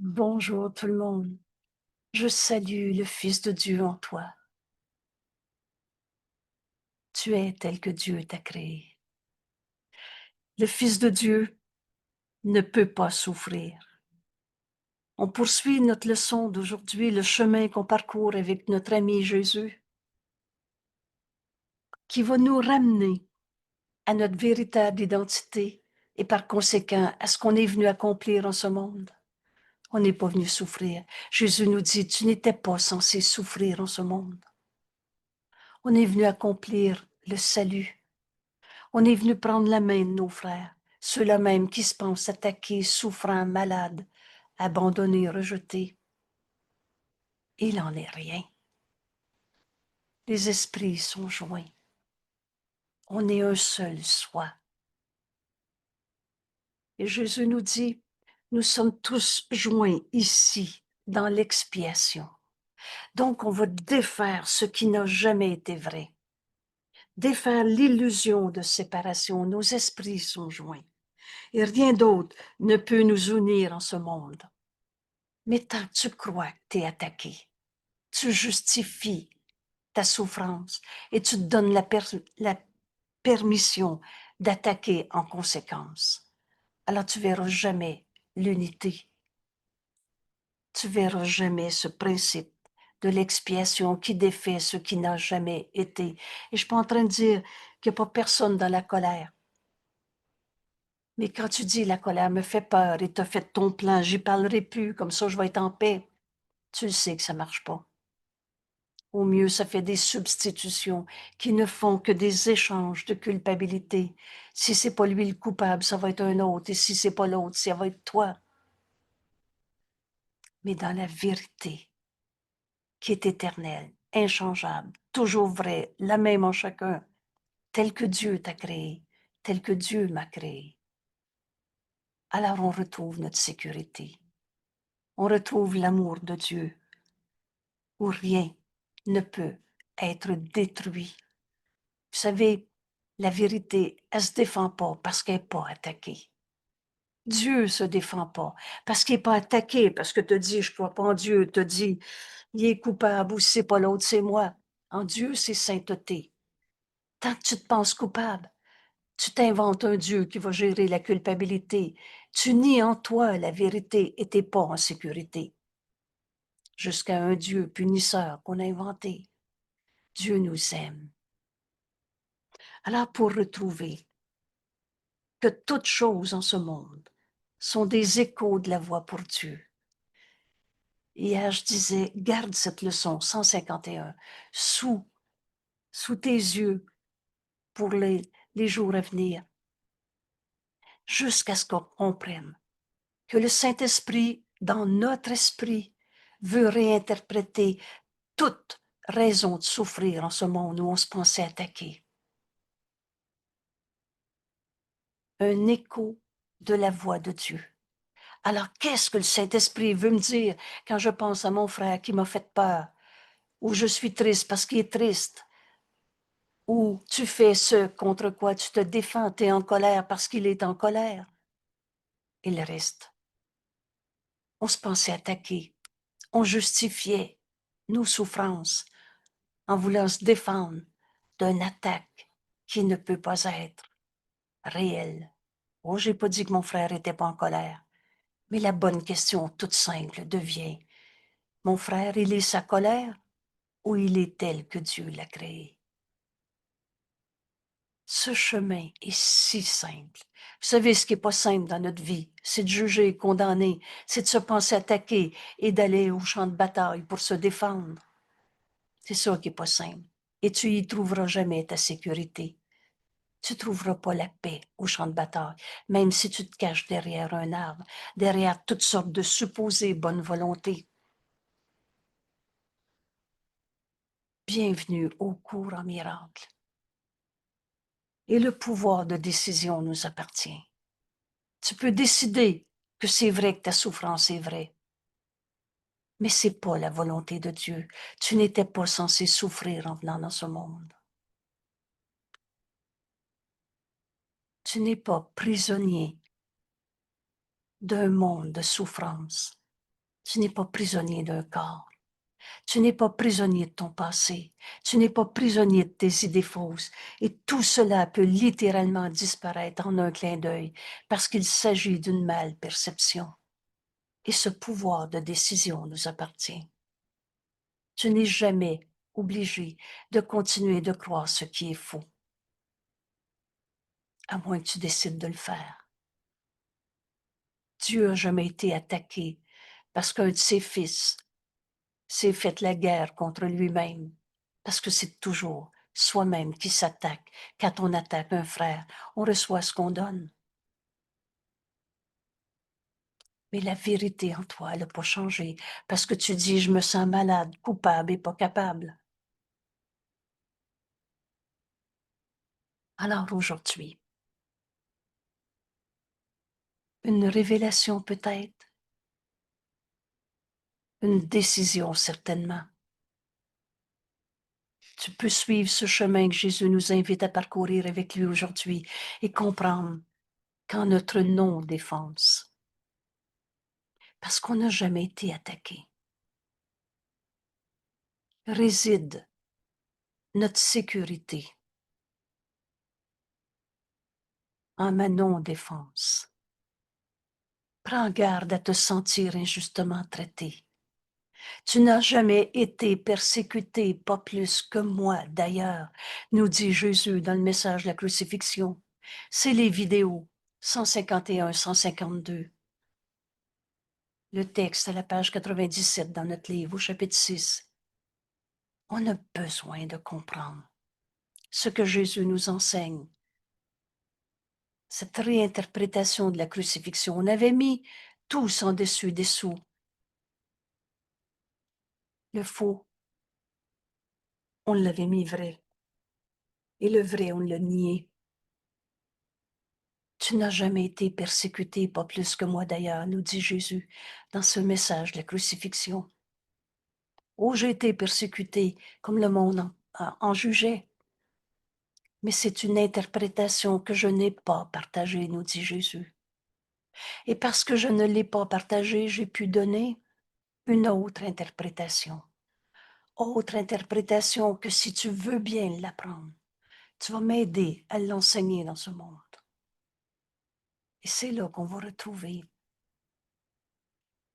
Bonjour tout le monde. Je salue le Fils de Dieu en toi. Tu es tel que Dieu t'a créé. Le Fils de Dieu ne peut pas souffrir. On poursuit notre leçon d'aujourd'hui, le chemin qu'on parcourt avec notre ami Jésus, qui va nous ramener à notre véritable identité et par conséquent à ce qu'on est venu accomplir en ce monde. On n'est pas venu souffrir. Jésus nous dit, tu n'étais pas censé souffrir en ce monde. On est venu accomplir le salut. On est venu prendre la main de nos frères, ceux-là même qui se pensent attaqués, souffrants, malades, abandonnés, rejetés. Il n'en est rien. Les esprits sont joints. On est un seul soi. Et Jésus nous dit, nous sommes tous joints ici dans l'expiation. Donc on va défaire ce qui n'a jamais été vrai. Défaire l'illusion de séparation. Nos esprits sont joints. Et rien d'autre ne peut nous unir en ce monde. Mais tant que tu crois que tu es attaqué, tu justifies ta souffrance et tu te donnes la permission d'attaquer en conséquence. Alors tu verras jamais l'unité. Tu verras jamais ce principe de l'expiation qui défait ce qui n'a jamais été. Et je suis pas en train de dire qu'il n'y a pas personne dans la colère. Mais quand tu dis la colère me fait peur et tu as fait ton plan, j'y parlerai plus, comme ça je vais être en paix, tu le sais que ça marche pas. Au mieux, ça fait des substitutions qui ne font que des échanges de culpabilité. Si c'est pas lui le coupable, ça va être un autre. Et si c'est pas l'autre, ça va être toi. Mais dans la vérité, qui est éternelle, inchangeable, toujours vraie, la même en chacun, telle que Dieu t'a créé, telle que Dieu m'a créé. Alors on retrouve notre sécurité. On retrouve l'amour de Dieu, où rien ne peut être détruit. Vous savez, la vérité, elle se défend pas parce qu'elle n'est pas attaquée. Dieu se défend pas parce qu'il n'est pas attaqué, parce que te dit, je crois pas en Dieu, te dit, il est coupable ou si c'est pas l'autre, c'est moi. En Dieu, c'est sainteté. Tant que tu te penses coupable, tu t'inventes un Dieu qui va gérer la culpabilité. Tu nies en toi la vérité et t'es pas en sécurité. Jusqu'à un Dieu punisseur qu'on a inventé. Dieu nous aime. Alors pour retrouver que toutes choses en ce monde sont des échos de la voix pour Dieu. Hier, je disais, garde cette leçon 151 sous tes yeux pour les jours à venir, jusqu'à ce qu'on comprenne que le Saint-Esprit, dans notre esprit, veut réinterpréter toute raison de souffrir en ce monde où on se pensait attaqué. Un écho de la voix de Dieu. Alors, qu'est-ce que le Saint-Esprit veut me dire quand je pense à mon frère qui m'a fait peur, ou je suis triste parce qu'il est triste, ou tu fais ce contre quoi tu te défends, tu es en colère parce qu'il est en colère, et le reste. On se pensait attaquer, on justifiait nos souffrances en voulant se défendre d'une attaque qui ne peut pas être réelle. Oh, j'ai pas dit que mon frère était pas en colère, mais la bonne question toute simple devient, mon frère, il est sa colère ou il est tel que Dieu l'a créé? Ce chemin est si simple. Vous savez, ce qui n'est pas simple dans notre vie, c'est de juger, condamner, c'est de se penser attaquer et d'aller au champ de bataille pour se défendre. C'est ça qui n'est pas simple. Et tu y trouveras jamais ta sécurité. Tu ne trouveras pas la paix au champ de bataille, même si tu te caches derrière un arbre, derrière toutes sortes de supposées bonnes volontés. Bienvenue au cours en miracle. Et le pouvoir de décision nous appartient. Tu peux décider que c'est vrai que ta souffrance est vraie, mais ce n'est pas la volonté de Dieu. Tu n'étais pas censé souffrir en venant dans ce monde. Tu n'es pas prisonnier d'un monde de souffrance. Tu n'es pas prisonnier d'un corps. Tu n'es pas prisonnier de ton passé. Tu n'es pas prisonnier de tes idées fausses. Et tout cela peut littéralement disparaître en un clin d'œil parce qu'il s'agit d'une mal-perception. Et ce pouvoir de décision nous appartient. Tu n'es jamais obligé de continuer de croire ce qui est faux, à moins que tu décides de le faire. Dieu n'a jamais été attaqué parce qu'un de ses fils s'est fait la guerre contre lui-même, parce que c'est toujours soi-même qui s'attaque. Quand on attaque un frère, on reçoit ce qu'on donne. Mais la vérité en toi, elle n'a pas changé, parce que tu dis, je me sens malade, coupable et pas capable. Alors aujourd'hui, une révélation peut-être, une décision certainement. Tu peux suivre ce chemin que Jésus nous invite à parcourir avec lui aujourd'hui et comprendre qu'en notre non-défense, parce qu'on n'a jamais été attaqué, réside notre sécurité en ma non-défense. Prends garde à te sentir injustement traité. Tu n'as jamais été persécuté, pas plus que moi d'ailleurs, nous dit Jésus dans le message de la crucifixion. C'est les vidéos 151, 152. Le texte à la page 97 dans notre livre, au chapitre 6. On a besoin de comprendre ce que Jésus nous enseigne. Cette réinterprétation de la crucifixion, on avait mis tous en dessus-dessous. Le faux, on l'avait mis vrai. Et le vrai, on l'a nié. Tu n'as jamais été persécuté, pas plus que moi d'ailleurs, nous dit Jésus dans ce message de la crucifixion. Oh, j'ai été persécuté comme le monde en jugeait. Mais c'est une interprétation que je n'ai pas partagée, nous dit Jésus. Et parce que je ne l'ai pas partagée, j'ai pu donner une autre interprétation. Autre interprétation que si tu veux bien l'apprendre, tu vas m'aider à l'enseigner dans ce monde. Et c'est là qu'on va retrouver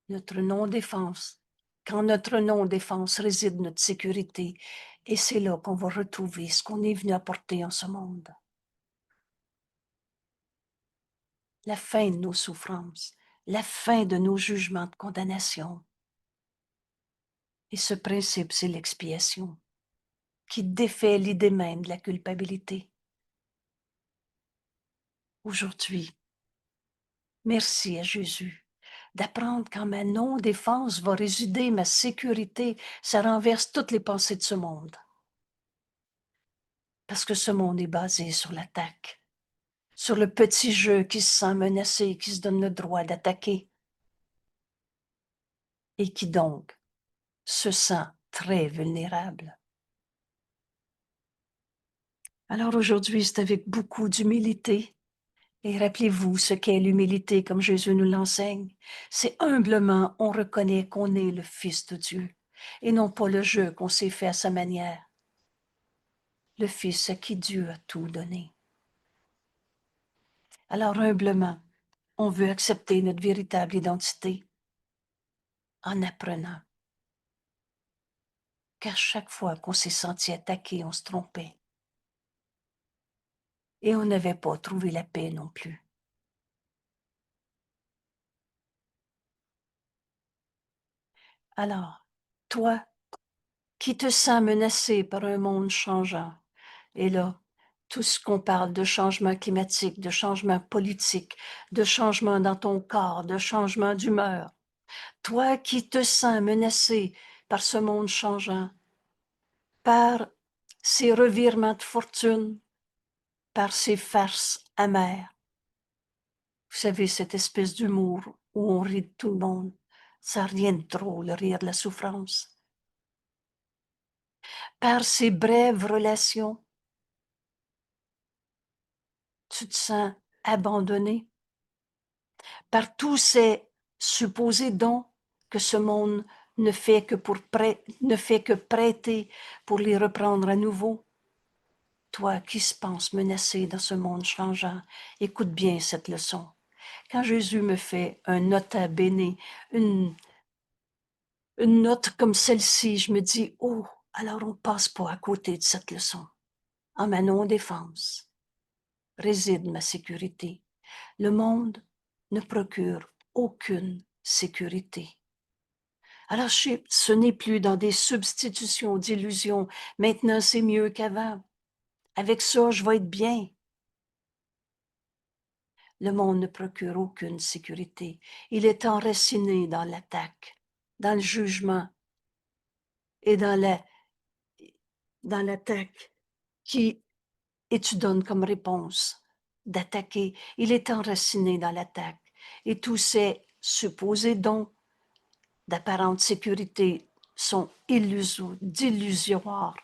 notre non-défense. Quand notre non-défense réside notre sécurité, et c'est là qu'on va retrouver ce qu'on est venu apporter en ce monde. La fin de nos souffrances, la fin de nos jugements de condamnation. Et ce principe, c'est l'expiation, qui défait l'idée même de la culpabilité. Aujourd'hui, merci à Jésus d'apprendre qu'en ma non-défense va résider ma sécurité. Ça renverse toutes les pensées de ce monde. Parce que ce monde est basé sur l'attaque, sur le petit jeu qui se sent menacé, qui se donne le droit d'attaquer et qui donc se sent très vulnérable. Alors aujourd'hui, c'est avec beaucoup d'humilité. Et rappelez-vous ce qu'est l'humilité comme Jésus nous l'enseigne. C'est humblement, on reconnaît qu'on est le Fils de Dieu et non pas le jeu qu'on s'est fait à sa manière. Le Fils à qui Dieu a tout donné. Alors humblement, on veut accepter notre véritable identité en apprenant qu'à chaque fois qu'on s'est senti attaqué, on se trompait. Et on n'avait pas trouvé la paix non plus. Alors, toi, qui te sens menacé par un monde changeant, et là, tout ce qu'on parle de changement climatique, de changement politique, de changement dans ton corps, de changement d'humeur, toi qui te sens menacé par ce monde changeant, par ces revirements de fortune, par ces farces amères, vous savez, cette espèce d'humour où on rit de tout le monde, ça n'a rien de drôle, rire de la souffrance. Par ces brèves relations, tu te sens abandonné. Par tous ces supposés dons, que ce monde ne fait que prêter pour les reprendre à nouveau. Toi qui se penses menacé dans ce monde changeant, écoute bien cette leçon. Quand Jésus me fait un nota bene, une note comme celle-ci, je me dis, oh, alors on passe pas à côté de cette leçon. En ma non-défense réside ma sécurité. Le monde ne procure aucune sécurité. Alors, ce n'est plus dans des substitutions d'illusions. Maintenant, c'est mieux qu'avant. Avec ça, je vais être bien. Le monde ne procure aucune sécurité. Il est enraciné dans l'attaque, dans le jugement et dans l'attaque qui, et tu donnes comme réponse d'attaquer. Il est enraciné dans l'attaque. Et tous ces supposés dons d'apparente sécurité sont d'illusoires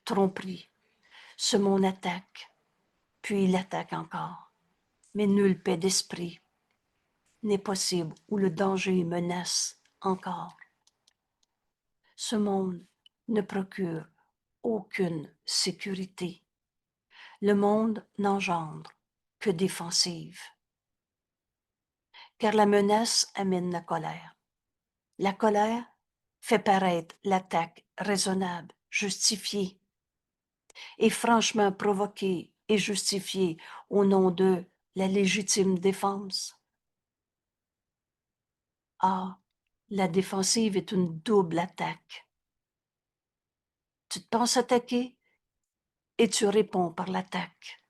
tromperies. Ce monde attaque, puis il attaque encore. Mais nulle paix d'esprit n'est possible où le danger menace encore. Ce monde ne procure aucune sécurité. Le monde n'engendre que défensive. Car la menace amène la colère. La colère fait paraître l'attaque raisonnable, justifiée, et franchement provoquée et justifiée au nom de la légitime défense. Ah, la défensive est une double attaque. Tu te penses attaquer et tu réponds par l'attaque,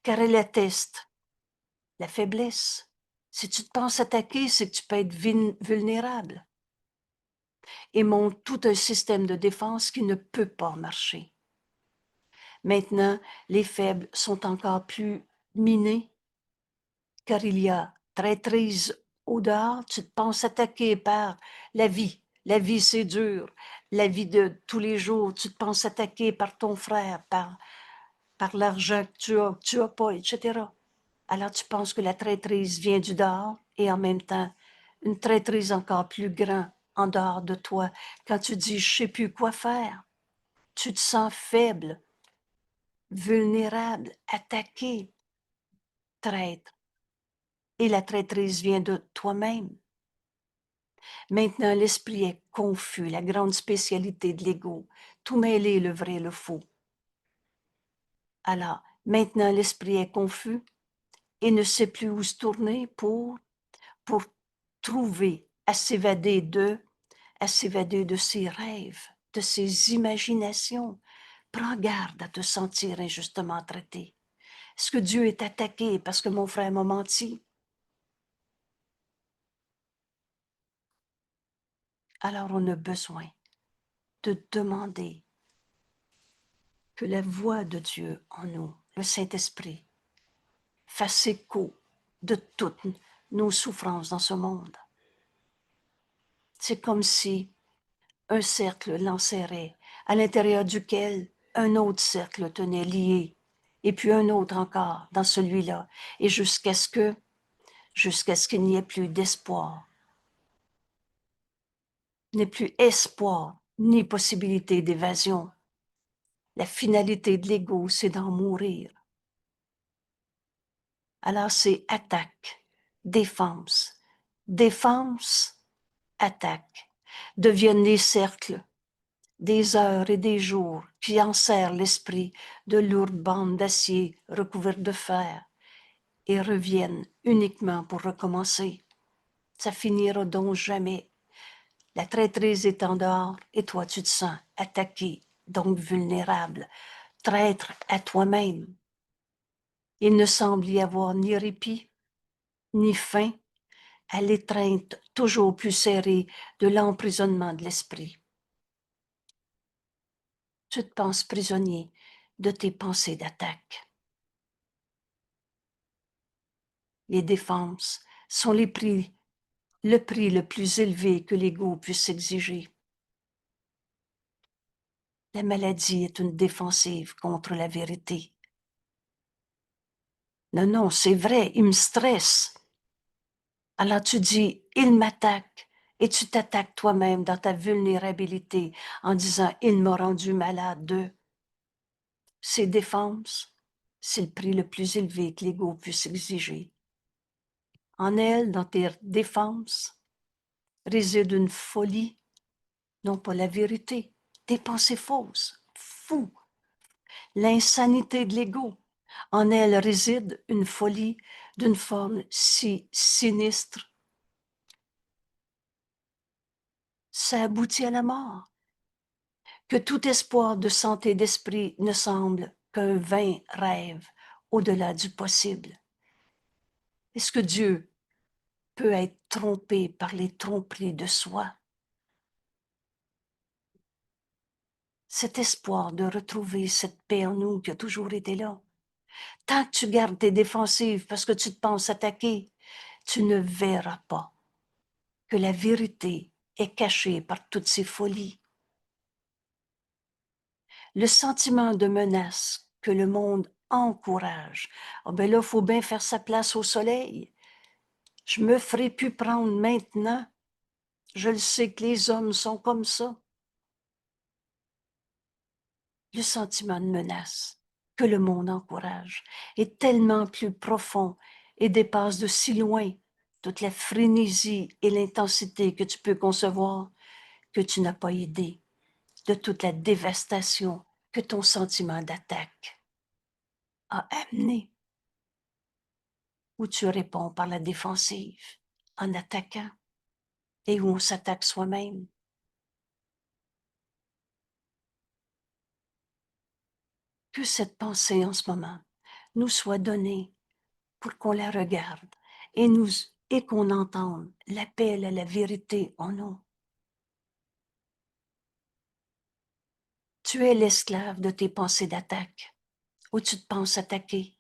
car elle atteste la faiblesse. Si tu te penses attaquer, c'est que tu peux être vulnérable et montre tout un système de défense qui ne peut pas marcher. Maintenant, les faibles sont encore plus minés, car il y a traîtrise au dehors. Tu te penses attaqué par la vie. La vie, c'est dur. La vie de tous les jours, tu te penses attaqué par ton frère, par l'argent que tu as pas, etc. Alors tu penses que la traîtrise vient du dehors et en même temps, une traîtrise encore plus grande en dehors de toi. Quand tu dis « je sais plus quoi faire », tu te sens faible, vulnérable, attaqué, traître. Et la traîtrise vient de toi-même. Maintenant, l'esprit est confus, la grande spécialité de l'ego, tout mêler le vrai et le faux. Alors, maintenant, l'esprit est confus et ne sait plus où se tourner pour trouver, à s'évader de ses rêves, de ses imaginations. Prends garde à te sentir injustement traité. Est-ce que Dieu est attaqué parce que mon frère m'a menti? Alors on a besoin de demander que la voix de Dieu en nous, le Saint-Esprit, fasse écho de toutes nos souffrances dans ce monde. C'est comme si un cercle l'enserrait, à l'intérieur duquel un autre cercle tenait lié, et puis un autre encore dans celui-là, et jusqu'à ce qu'il n'y ait plus d'espoir, n'ait plus espoir, ni possibilité d'évasion. La finalité de l'ego, c'est d'en mourir. Alors c'est attaque, défense, défense, attaque, deviennent les cercles, des heures et des jours qui enserrent l'esprit de lourdes bandes d'acier recouvertes de fer et reviennent uniquement pour recommencer. Ça finira donc jamais. La traîtrise est en dehors et toi tu te sens attaqué, donc vulnérable, traître à toi-même. Il ne semble y avoir ni répit, ni fin à l'étreinte toujours plus serrée de l'emprisonnement de l'esprit. Tu te penses prisonnier de tes pensées d'attaque. Les défenses sont le prix le plus élevé que l'ego puisse exiger. La maladie est une défensive contre la vérité. Non, non, c'est vrai, il me stresse. Alors tu dis, il m'attaque Et tu t'attaques toi-même dans ta vulnérabilité en disant « il m'a rendu malade de ». Ces défenses, c'est le prix le plus élevé que l'ego puisse exiger. En elle, dans tes défenses, réside une folie, non pas la vérité, des pensées fausses, fous, l'insanité de l'ego. En elle réside une folie d'une forme si sinistre. Ça aboutit à la mort. Que tout espoir de santé d'esprit ne semble qu'un vain rêve au-delà du possible. Est-ce que Dieu peut être trompé par les tromperies de soi? Cet espoir de retrouver cette paix en nous qui a toujours été là. Tant que tu gardes tes défensives parce que tu te penses attaquer, tu ne verras pas que la vérité est cachée par toutes ces folies. Le sentiment de menace que le monde encourage. Ah ben là, il faut bien faire sa place au soleil. Je me ferai plus prendre maintenant. Je le sais que les hommes sont comme ça. Le sentiment de menace que le monde encourage est tellement plus profond et dépasse de si loin toute la frénésie et l'intensité que tu peux concevoir que tu n'as pas idée de toute la dévastation que ton sentiment d'attaque a amené, où tu réponds par la défensive en attaquant et où on s'attaque soi-même. Que cette pensée en ce moment nous soit donnée pour qu'on la regarde et qu'on entende l'appel à la vérité en nous. Tu es l'esclave de tes pensées d'attaque, où tu te penses attaqué.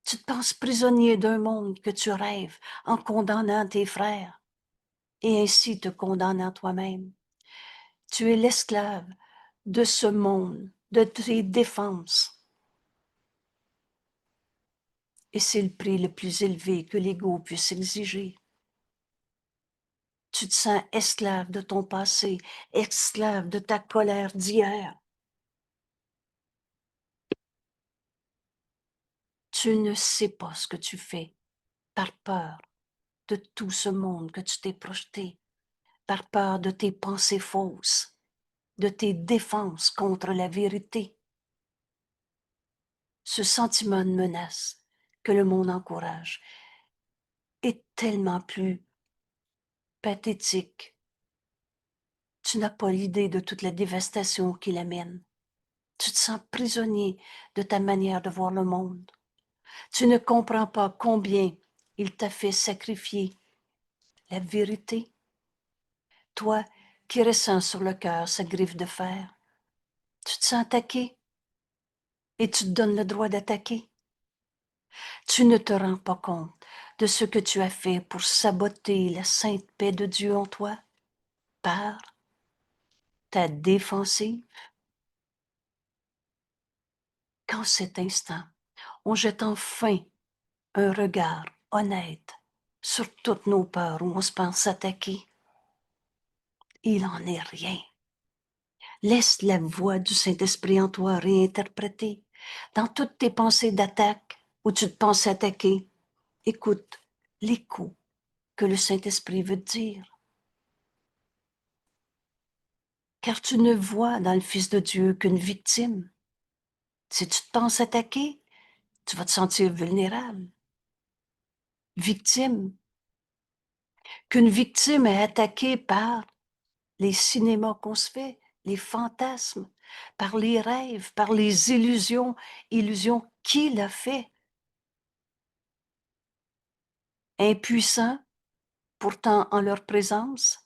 Tu te penses prisonnier d'un monde que tu rêves en condamnant tes frères et ainsi te condamnant toi-même. Tu es l'esclave de ce monde, de tes défenses. Et c'est le prix le plus élevé que l'ego puisse exiger. Tu te sens esclave de ton passé, esclave de ta colère d'hier. Tu ne sais pas ce que tu fais par peur de tout ce monde que tu t'es projeté, par peur de tes pensées fausses, de tes défenses contre la vérité. Ce sentiment de menace que le monde encourage est tellement plus pathétique. Tu n'as pas l'idée de toute la dévastation qu'il amène. Tu te sens prisonnier de ta manière de voir le monde. Tu ne comprends pas combien il t'a fait sacrifier la vérité. Toi qui ressens sur le cœur sa griffe de fer, tu te sens attaqué et tu te donnes le droit d'attaquer. Tu ne te rends pas compte de ce que tu as fait pour saboter la sainte paix de Dieu en toi par ta défensive. Qu'en cet instant, on jette enfin un regard honnête sur toutes nos peurs où on se pense attaquer. Il n'en est rien. Laisse la voix du Saint-Esprit en toi réinterpréter. Dans toutes tes pensées d'attaque où tu te penses attaquer, écoute l'écho que le Saint-Esprit veut te dire. Car tu ne vois dans le Fils de Dieu qu'une victime. Si tu te penses attaquer, tu vas te sentir vulnérable. Victime. Qu'une victime est attaquée par les cinémas qu'on se fait, les fantasmes, par les rêves, par les illusions. Illusions, qui l'a fait? Impuissant, pourtant en leur présence,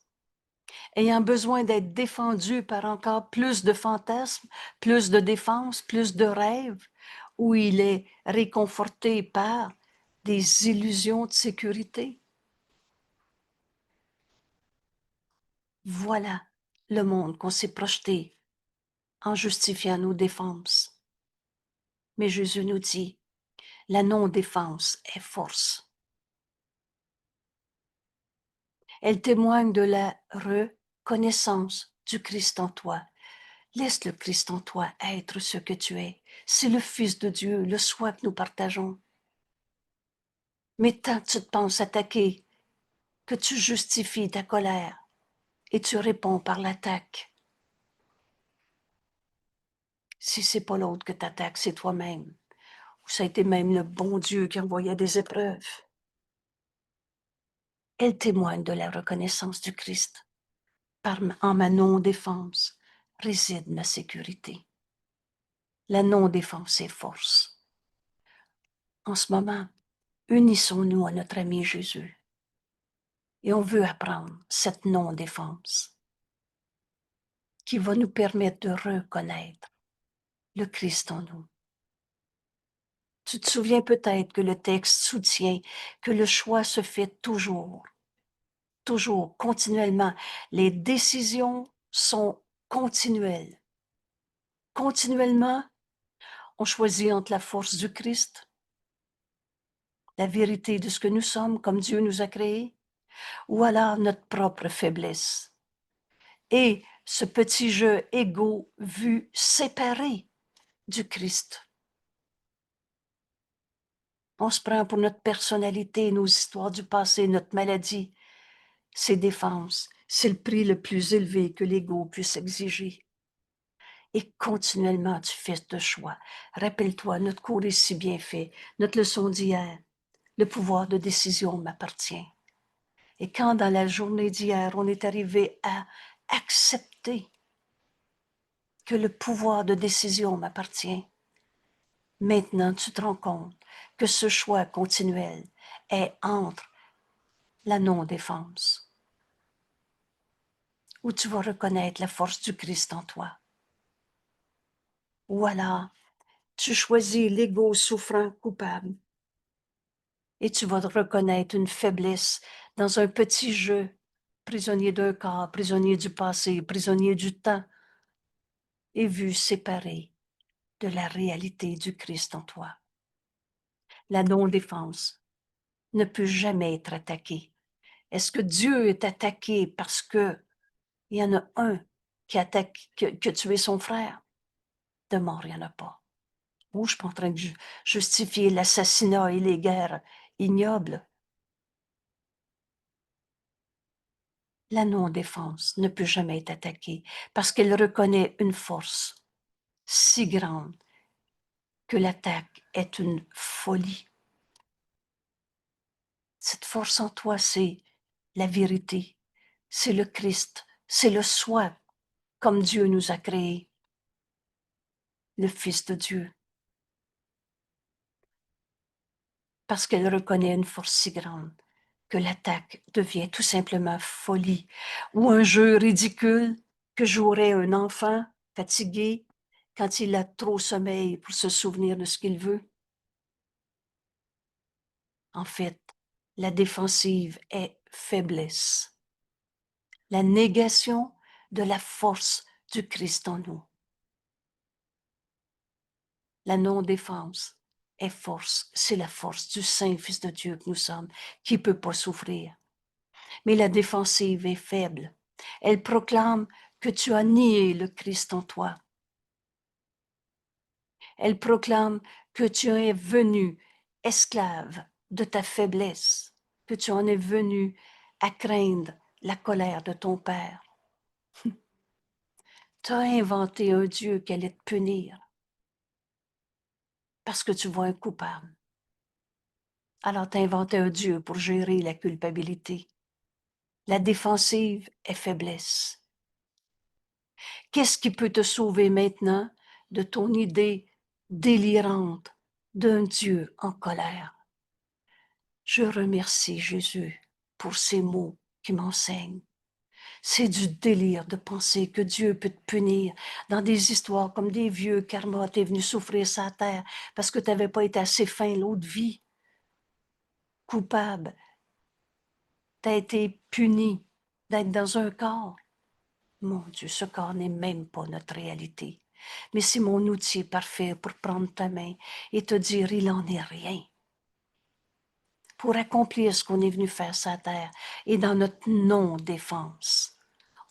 ayant besoin d'être défendu par encore plus de fantasmes, plus de défenses, plus de rêves, où il est réconforté par des illusions de sécurité. Voilà le monde qu'on s'est projeté en justifiant nos défenses. Mais Jésus nous dit, la non-défense est force. Elle témoigne de la reconnaissance du Christ en toi. Laisse le Christ en toi être ce que tu es. C'est le Fils de Dieu, le soi que nous partageons. Mais tant que tu te penses attaquer, que tu justifies ta colère et tu réponds par l'attaque, si c'est pas l'autre que t'attaques, c'est toi-même. Ou ça a été même le bon Dieu qui envoyait des épreuves. Elle témoigne de la reconnaissance du Christ. En ma non-défense réside ma sécurité. La non-défense est force. En ce moment, unissons-nous à notre ami Jésus et on veut apprendre cette non-défense qui va nous permettre de reconnaître le Christ en nous. Tu te souviens peut-être que le texte soutient que le choix se fait toujours, continuellement. Les décisions sont continuelles. Continuellement, on choisit entre la force du Christ, la vérité de ce que nous sommes comme Dieu nous a créés, ou alors notre propre faiblesse. Et ce petit jeu égo vu séparé du Christ. On se prend pour notre personnalité, nos histoires du passé, notre maladie, ses défenses. C'est le prix le plus élevé que l'ego puisse exiger. Et continuellement, tu fais ce choix. Rappelle-toi, notre cours est si bien fait. Notre leçon d'hier, le pouvoir de décision m'appartient. Et quand dans la journée d'hier, on est arrivé à accepter que le pouvoir de décision m'appartient, maintenant tu te rends compte que ce choix continuel est entre la non-défense, où tu vas reconnaître la force du Christ en toi, ou alors tu choisis l'ego souffrant coupable et tu vas reconnaître une faiblesse dans un petit jeu, prisonnier d'un corps, prisonnier du passé, prisonnier du temps, et vu séparé de la réalité du Christ en toi. La non-défense ne peut jamais être attaquée. Est-ce que Dieu est attaqué parce que il y en a un qui attaque, que tué son frère? De mort, il n'y en a pas. Ou je ne suis pas en train de justifier l'assassinat et les guerres ignobles. La non-défense ne peut jamais être attaquée parce qu'elle reconnaît une force si grande que l'attaque est une folie. Cette force en toi, c'est la vérité, c'est le Christ, c'est le soi comme Dieu nous a créés, le Fils de Dieu. Parce qu'elle reconnaît une force si grande que l'attaque devient tout simplement folie ou un jeu ridicule que jouerait un enfant fatigué quand il a trop sommeil pour se souvenir de ce qu'il veut. En fait, la défensive est faiblesse, la négation de la force du Christ en nous. La non-défense est force, c'est la force du Saint-Fils de Dieu que nous sommes, qui ne peut pas souffrir. Mais la défensive est faible. Elle proclame que tu as nié le Christ en toi. Elle proclame que tu es venu esclave de ta faiblesse, que tu en es venu à craindre la colère de ton Père. Tu as inventé un Dieu qui allait te punir parce que tu vois un coupable. Alors tu as inventé un Dieu pour gérer la culpabilité. La défensive est faiblesse. Qu'est-ce qui peut te sauver maintenant de ton idée délirante d'un Dieu en colère? Je remercie Jésus pour ces mots qui m'enseignent. C'est du délire de penser que Dieu peut te punir dans des histoires comme des vieux karma, t'es venu souffrir sa terre parce que tu n'avais pas été assez fin l'autre vie. Coupable, tu as été puni d'être dans un corps. Mon Dieu, ce corps n'est même pas notre réalité. Mais c'est mon outil parfait pour prendre ta main et te dire, il n'en est rien. pour accomplir ce qu'on est venu faire sur la terre. Et dans notre non-défense,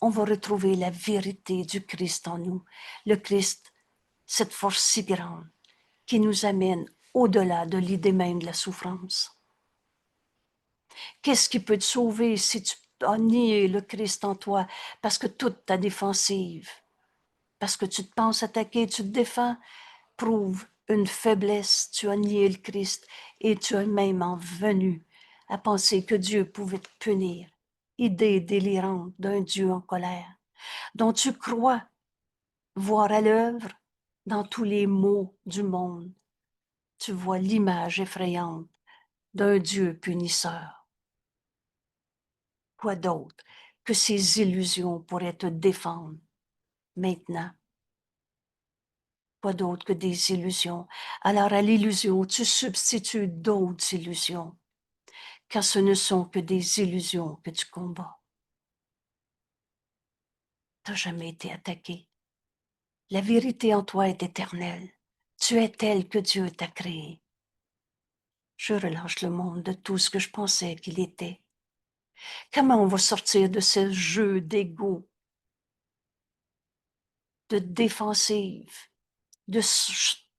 on va retrouver la vérité du Christ en nous. Le Christ, cette force si grande qui nous amène au-delà de l'idée même de la souffrance. Qu'est-ce qui peut te sauver si tu as nié le Christ en toi parce que toute ta défensive, parce que tu te penses attaquer, tu te défends, prouve une faiblesse, tu as nié le Christ et tu es même en venu à penser que Dieu pouvait te punir. Idée délirante d'un Dieu en colère, dont tu crois voir à l'œuvre dans tous les maux du monde. Tu vois l'image effrayante d'un Dieu punisseur. Quoi d'autre que ces illusions pourraient te défendre maintenant? Quoi d'autre que des illusions? Alors à l'illusion, tu substitues d'autres illusions, car ce ne sont que des illusions que tu combats. Tu n'as jamais été attaqué. La vérité en toi est éternelle. Tu es tel que Dieu t'a créé. Je relâche le monde de tout ce que je pensais qu'il était. Comment on va sortir de ce jeu d'ego, de défensive, de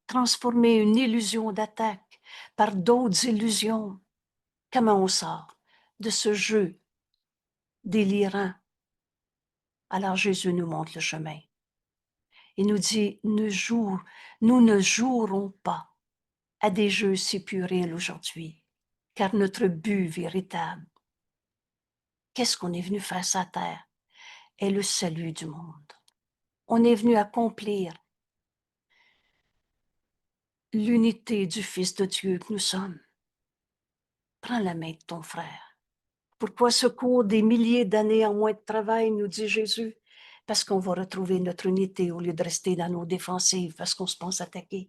transformer une illusion d'attaque par d'autres illusions? Comment on sort de ce jeu délirant? Alors Jésus nous montre le chemin. Il nous dit, nous ne jouerons pas à des jeux si puérils aujourd'hui, car notre but véritable, qu'est-ce qu'on est venu faire sur la terre, est le salut du monde. On est venu accomplir l'unité du Fils de Dieu que nous sommes. Prends la main de ton frère. Pourquoi ce cours des milliers d'années en moins de travail, nous dit Jésus? Parce qu'on va retrouver notre unité au lieu de rester dans nos défensives parce qu'on se pense attaquer.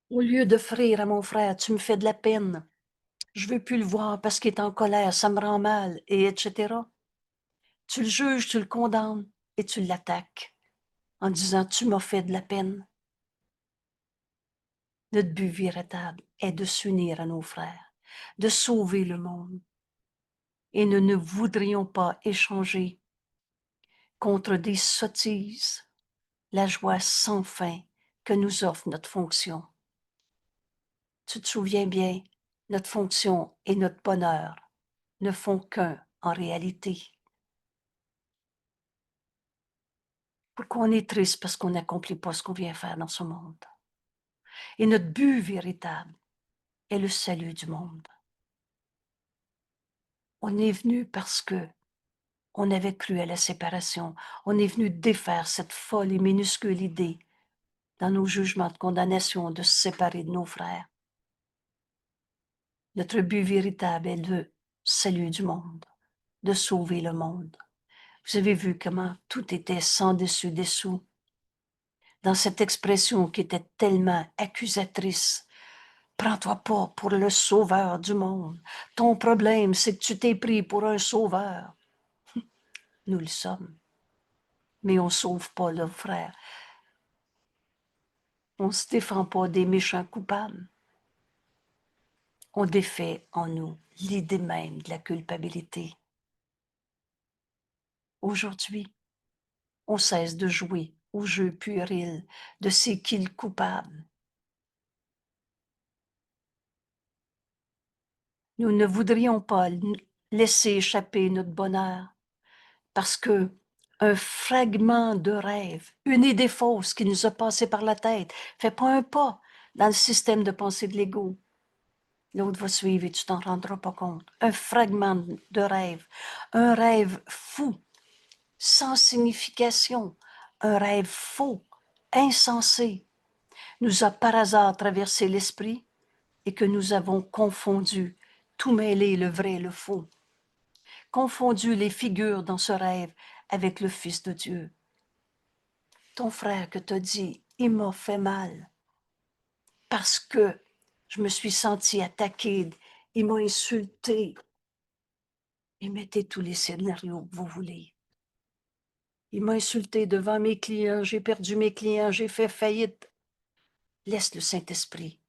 Au lieu d'offrir à mon frère, tu me fais de la peine, je veux plus le voir parce qu'il est en colère, ça me rend mal, et etc. Tu le juges, tu le condamnes et tu l'attaques en disant tu m'as fait de la peine. Notre but véritable est de s'unir à nos frères, de sauver le monde. Et nous ne voudrions pas échanger contre des sottises la joie sans fin que nous offre notre fonction. Tu te souviens bien, notre fonction et notre bonheur ne font qu'un en réalité. Pourquoi on est triste? Parce qu'on n'accomplit pas ce qu'on vient faire dans ce monde. Et notre but véritable est le salut du monde. On est venu parce que on avait cru à la séparation. On est venu défaire cette folle et minuscule idée dans nos jugements de condamnation de se séparer de nos frères. Notre but véritable est le salut du monde, de sauver le monde. Vous avez vu comment tout était sans dessus-dessous dans cette expression qui était tellement accusatrice. Prends-toi pas pour le sauveur du monde. Ton problème, c'est que tu t'es pris pour un sauveur. Nous le sommes. Mais on ne sauve pas le frère. On ne se défend pas des méchants coupables. On défait en nous l'idée même de la culpabilité. Aujourd'hui, on cesse de jouer au jeu puéril de c'est qui le coupable. Nous ne voudrions pas laisser échapper notre bonheur parce que un fragment de rêve, une idée fausse qui nous a passé par la tête, fait pas un pas dans le système de pensée de l'ego. L'autre va suivre et tu t'en rendras pas compte. Un fragment de rêve, un rêve fou, sans signification, un rêve faux, insensé, nous a par hasard traversé l'esprit et que nous avons confondu, tout mêlé le vrai et le faux, confondu les figures dans ce rêve avec le Fils de Dieu. Ton frère que t'as dit, il m'a fait mal parce que je me suis sentie attaquée, il m'a insulté. Et mettez tous les scénarios que vous voulez. Il m'a insulté devant mes clients, j'ai perdu mes clients, j'ai fait faillite. Laisse le Saint-Esprit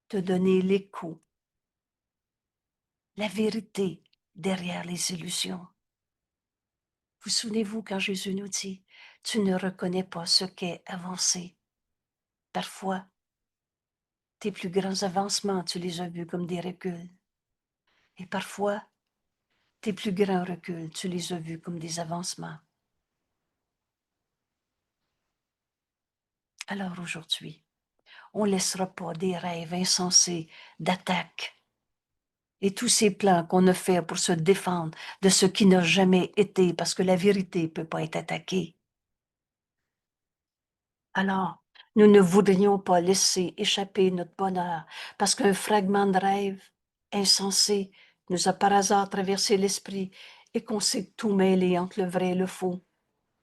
te donner l'écho, la vérité derrière les illusions. Vous souvenez-vous quand Jésus nous dit, tu ne reconnais pas ce qu'est avancer. Parfois, tes plus grands avancements, tu les as vus comme des reculs. Et parfois, tes plus grands reculs, tu les as vus comme des avancements. Alors aujourd'hui, on ne laissera pas des rêves insensés d'attaque et tous ces plans qu'on a fait pour se défendre de ce qui n'a jamais été, parce que la vérité ne peut pas être attaquée. Alors, nous ne voudrions pas laisser échapper notre bonheur parce qu'un fragment de rêve insensé nous a par hasard traversé l'esprit et qu'on s'est tout mêlé entre le vrai et le faux.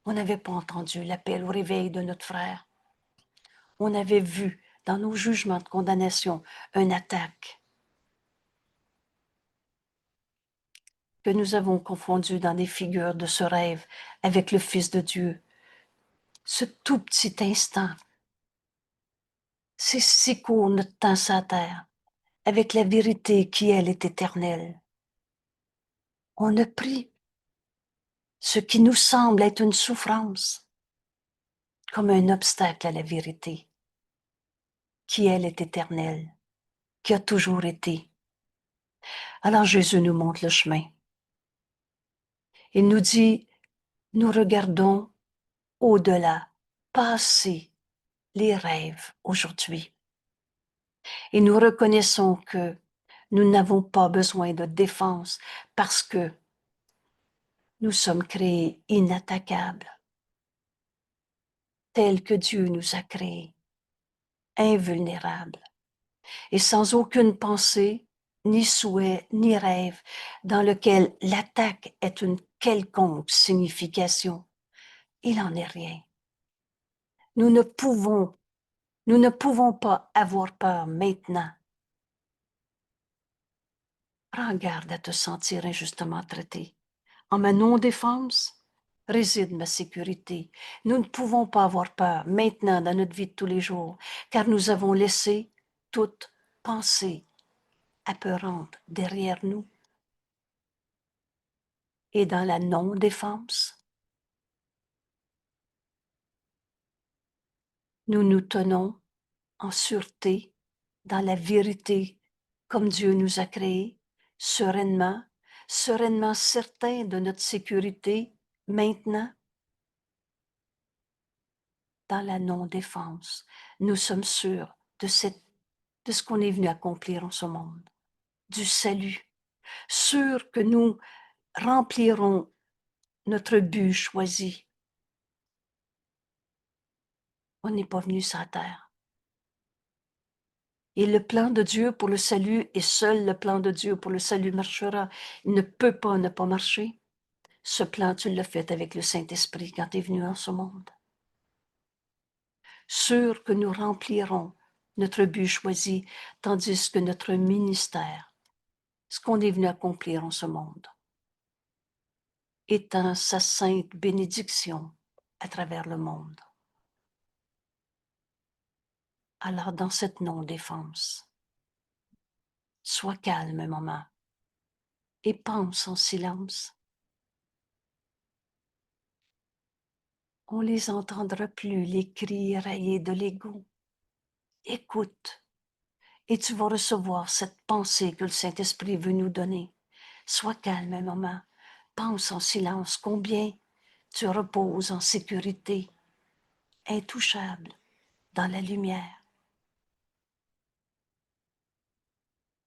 On n'avait pas entendu l'appel au réveil de notre frère. On avait vu dans nos jugements de condamnation une attaque que nous avons confondue dans des figures de ce rêve avec le Fils de Dieu. Ce tout petit instant, c'est si court notre temps sur la terre, avec la vérité qui, elle, est éternelle. On a pris ce qui nous semble être une souffrance comme un obstacle à la vérité, qui, elle, est éternelle, qui a toujours été. Alors Jésus nous montre le chemin. Il nous dit, nous regardons au-delà, passer les rêves aujourd'hui. Et nous reconnaissons que nous n'avons pas besoin de défense parce que nous sommes créés inattaquables, tels que Dieu nous a créés, invulnérables, et sans aucune pensée, ni souhait, ni rêve, dans lequel l'attaque est une quelconque signification. Il n'en est rien. Nous ne pouvons pas avoir peur maintenant. Prends garde à te sentir injustement traité. En ma non-défense réside ma sécurité. Nous ne pouvons pas avoir peur maintenant dans notre vie de tous les jours, car nous avons laissé toute pensée apeurante derrière nous. Et dans la non-défense, nous nous tenons en sûreté, dans la vérité, comme Dieu nous a créés, sereinement certains de notre sécurité maintenant. Dans la non-défense, nous sommes sûrs de ce qu'on est venu accomplir en ce monde, du salut, sûrs que nous remplirons notre but choisi. On n'est pas venu sur la terre. Et le plan de Dieu pour le salut, et seul le plan de Dieu pour le salut marchera. Il ne peut pas ne pas marcher. Ce plan, tu l'as fait avec le Saint-Esprit quand tu es venu en ce monde. Sûr que nous remplirons notre but choisi, tandis que notre ministère, ce qu'on est venu accomplir en ce monde, étant sa sainte bénédiction à travers le monde. Alors, dans cette non-défense, sois calme un moment et pense en silence. On ne les entendra plus, les cris raillés de l'ego. Écoute, et tu vas recevoir cette pensée que le Saint-Esprit veut nous donner. Sois calme un moment, pense en silence combien tu reposes en sécurité, intouchable, dans la lumière.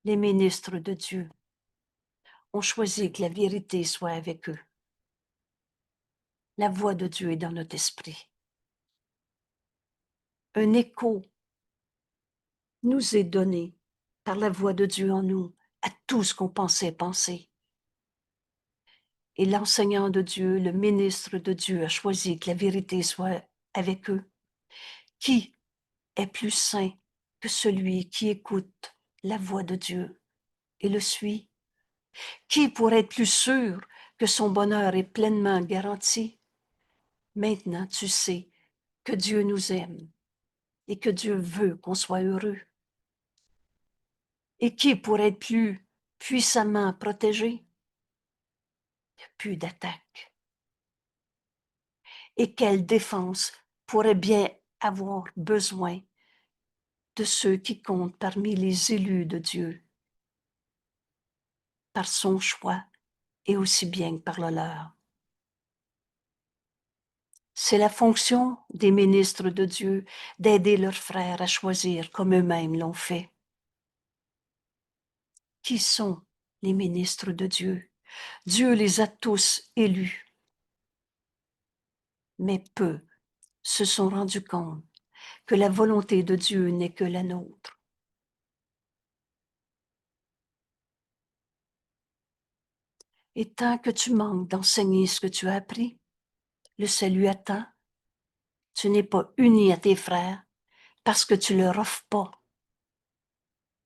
Les ministres de Dieu ont choisi que la vérité soit avec eux. La voix de Dieu est dans notre esprit. Un écho nous est donné par la voix de Dieu en nous à tout ce qu'on pensait penser. Et l'enseignant de Dieu, le ministre de Dieu a choisi que la vérité soit avec eux. Qui est plus saint que celui qui écoute la voix de Dieu et le suit? Qui pourrait être plus sûr que son bonheur est pleinement garanti? Maintenant, tu sais que Dieu nous aime et que Dieu veut qu'on soit heureux. Et qui pourrait être plus puissamment protégé? Il n'y a plus d'attaque. Et quelle défense pourrait bien avoir besoin de ceux qui comptent parmi les élus de Dieu, par son choix et aussi bien que par le leur? C'est la fonction des ministres de Dieu d'aider leurs frères à choisir comme eux-mêmes l'ont fait. Qui sont les ministres de Dieu? Dieu les a tous élus, mais peu se sont rendus compte que la volonté de Dieu n'est que la nôtre. Et tant que tu manques d'enseigner ce que tu as appris, le salut attend. Tu n'es pas uni à tes frères parce que tu leur offres pas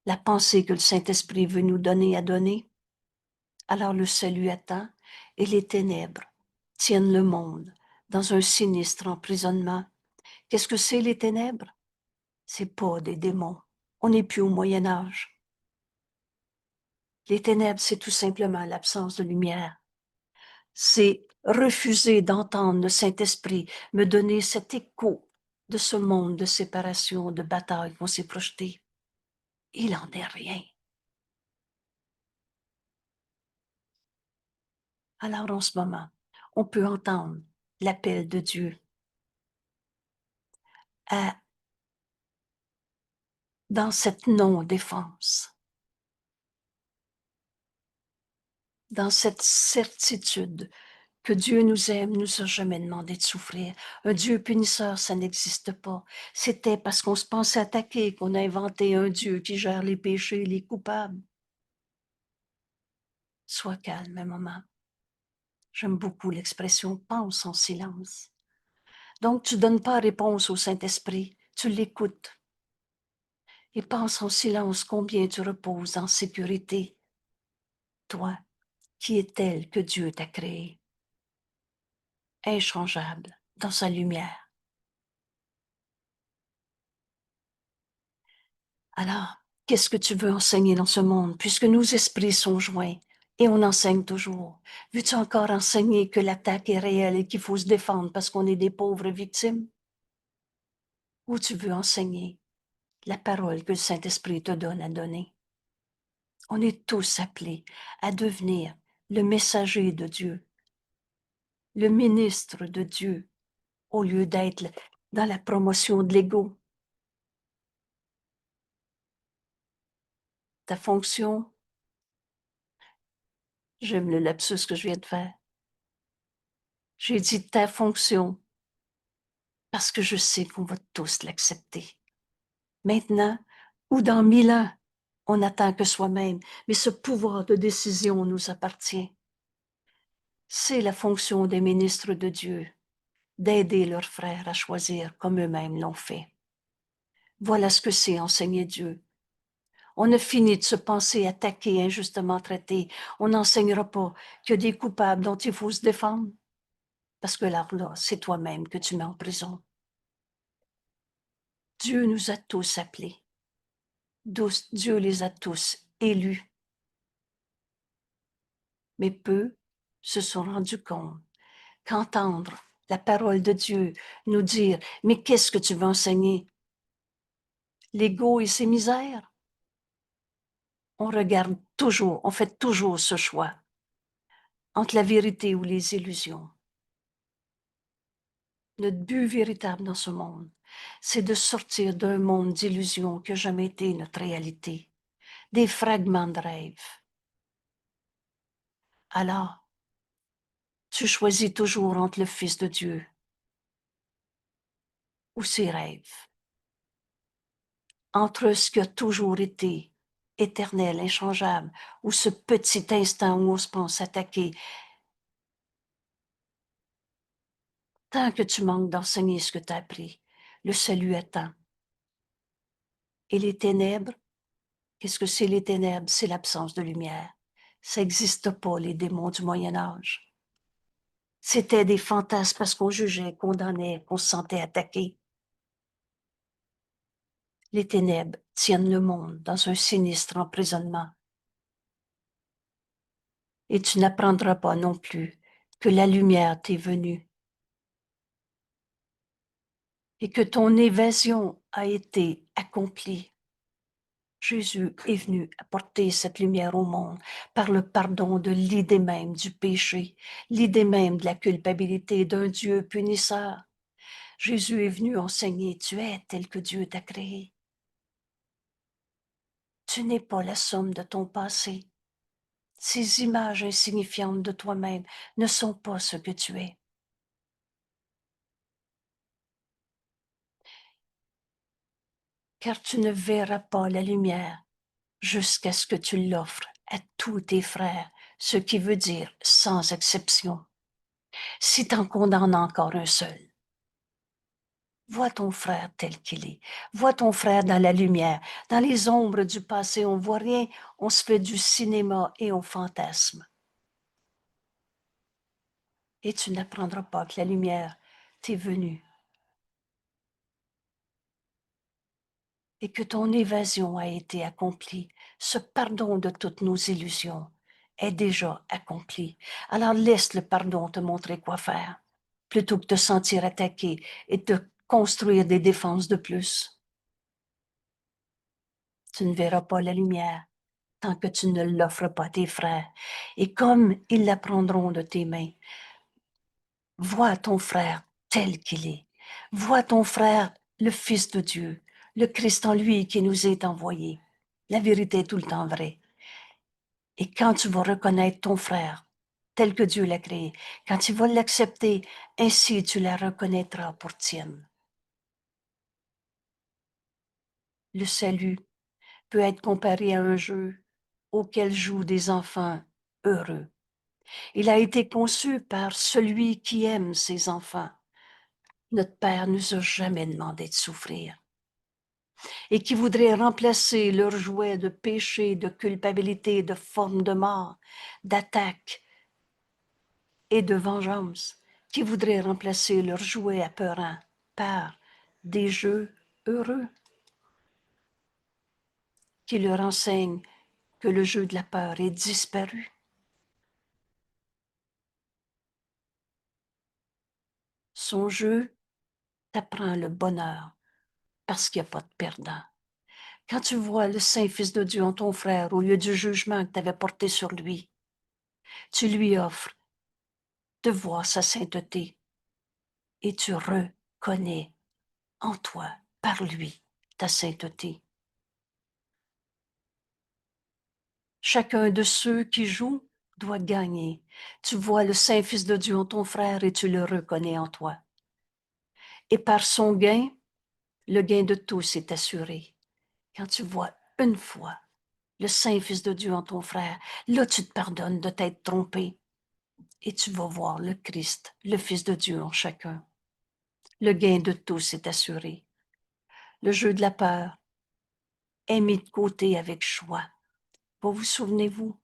la pensée que le Saint-Esprit veut nous donner à donner. Alors le salut attend et les ténèbres tiennent le monde dans un sinistre emprisonnement. Qu'est-ce que c'est les ténèbres? C'est pas des démons. On n'est plus au Moyen Âge. Les ténèbres, c'est tout simplement l'absence de lumière. C'est refuser d'entendre le Saint-Esprit me donner cet écho de ce monde de séparation, de bataille qu'on s'est projeté. Il n'en est rien. Alors en ce moment, on peut entendre l'appel de Dieu dans cette non-défense, dans cette certitude que Dieu nous aime, nous a jamais demandé de souffrir. Un Dieu punisseur, ça n'existe pas. C'était parce qu'on se pensait attaquer qu'on a inventé un Dieu qui gère les péchés, les coupables. Sois calme un moment. J'aime beaucoup l'expression « pense en silence ». Donc, tu ne donnes pas réponse au Saint-Esprit, tu l'écoutes. Et pense en silence combien tu reposes en sécurité. Toi, qui est tel que Dieu t'a créé, inchangeable dans sa lumière. Alors, qu'est-ce que tu veux enseigner dans ce monde, puisque nos esprits sont joints et on enseigne toujours? Veux-tu encore enseigner que l'attaque est réelle et qu'il faut se défendre parce qu'on est des pauvres victimes? Ou tu veux enseigner la parole que le Saint-Esprit te donne à donner? On est tous appelés à devenir le messager de Dieu, le ministre de Dieu, au lieu d'être dans la promotion de l'ego. Ta fonction, j'aime le lapsus que je viens de faire. J'ai dit ta fonction parce que je sais qu'on va tous l'accepter. Maintenant, ou dans 1000 ans, on n'attend que soi-même, mais ce pouvoir de décision nous appartient. C'est la fonction des ministres de Dieu, d'aider leurs frères à choisir comme eux-mêmes l'ont fait. Voilà ce que c'est enseigner Dieu. On a fini de se penser attaqué, injustement traité. On n'enseignera pas qu'il y a des coupables dont il faut se défendre. Parce que là, c'est toi-même que tu mets en prison. Dieu nous a tous appelés. Dieu les a tous élus. Mais peu se sont rendus compte qu'entendre la parole de Dieu nous dire « Mais qu'est-ce que tu veux enseigner? L'ego et ses misères? » On regarde toujours, on fait toujours ce choix entre la vérité ou les illusions. Notre but véritable dans ce monde, c'est de sortir d'un monde d'illusions qui n'a jamais été notre réalité, des fragments de rêve. Alors, tu choisis toujours entre le Fils de Dieu ou ses rêves, entre ce qui a toujours été éternel, inchangeable, ou ce petit instant où on se pense attaquer. Tant que tu manques d'enseigner ce que tu as appris, le salut attend. Et les ténèbres, qu'est-ce que c'est les ténèbres? C'est l'absence de lumière. Ça n'existe pas, les démons du Moyen Âge. C'était des fantasmes parce qu'on jugeait, condamnait, qu'on se sentait attaqué. Les ténèbres tiennent le monde dans un sinistre emprisonnement. Et tu n'apprendras pas non plus que la lumière t'est venue et que ton évasion a été accomplie. Jésus est venu apporter cette lumière au monde par le pardon de l'idée même du péché, l'idée même de la culpabilité d'un Dieu punisseur. Jésus est venu enseigner, tu es tel que Dieu t'a créé. Tu n'es pas la somme de ton passé. Ces images insignifiantes de toi-même ne sont pas ce que tu es. Car tu ne verras pas la lumière jusqu'à ce que tu l'offres à tous tes frères, ce qui veut dire sans exception. Si t'en condamnes encore un seul, vois ton frère tel qu'il est. Vois ton frère dans la lumière. Dans les ombres du passé, on ne voit rien. On se fait du cinéma et on fantasme. Et tu n'apprendras pas que la lumière t'est venue et que ton évasion a été accomplie. Ce pardon de toutes nos illusions est déjà accompli. Alors laisse le pardon te montrer quoi faire, plutôt que de te sentir attaqué et de construire des défenses de plus. Tu ne verras pas la lumière tant que tu ne l'offres pas à tes frères. Et comme ils la prendront de tes mains, vois ton frère tel qu'il est. Vois ton frère, le Fils de Dieu, le Christ en lui qui nous est envoyé. La vérité est tout le temps vraie. Et quand tu vas reconnaître ton frère tel que Dieu l'a créé, quand tu vas l'accepter, ainsi tu la reconnaîtras pour tienne. Le salut peut être comparé à un jeu auquel jouent des enfants heureux. Il a été conçu par celui qui aime ses enfants. Notre Père nous a jamais demandé de souffrir. Et qui voudrait remplacer leur jouet de péché, de culpabilité, de forme de mort, d'attaque et de vengeance, qui voudrait remplacer leur jouet apeurant par des jeux heureux, qui leur enseignent que le jeu de la peur est disparu. Son jeu t'apprend le bonheur parce qu'il n'y a pas de perdant. Quand tu vois le Saint-Fils de Dieu en ton frère au lieu du jugement que tu avais porté sur lui, tu lui offres de voir sa sainteté et tu reconnais en toi, par lui, ta sainteté. Chacun de ceux qui jouent doit gagner. Tu vois le Saint-Fils de Dieu en ton frère et tu le reconnais en toi. Et par son gain, le gain de tous est assuré. Quand tu vois une fois le Saint-Fils de Dieu en ton frère, là tu te pardonnes de t'être trompé et tu vas voir le Christ, le Fils de Dieu en chacun. Le gain de tous est assuré. Le jeu de la peur est mis de côté avec joie. Vous souvenez-vous?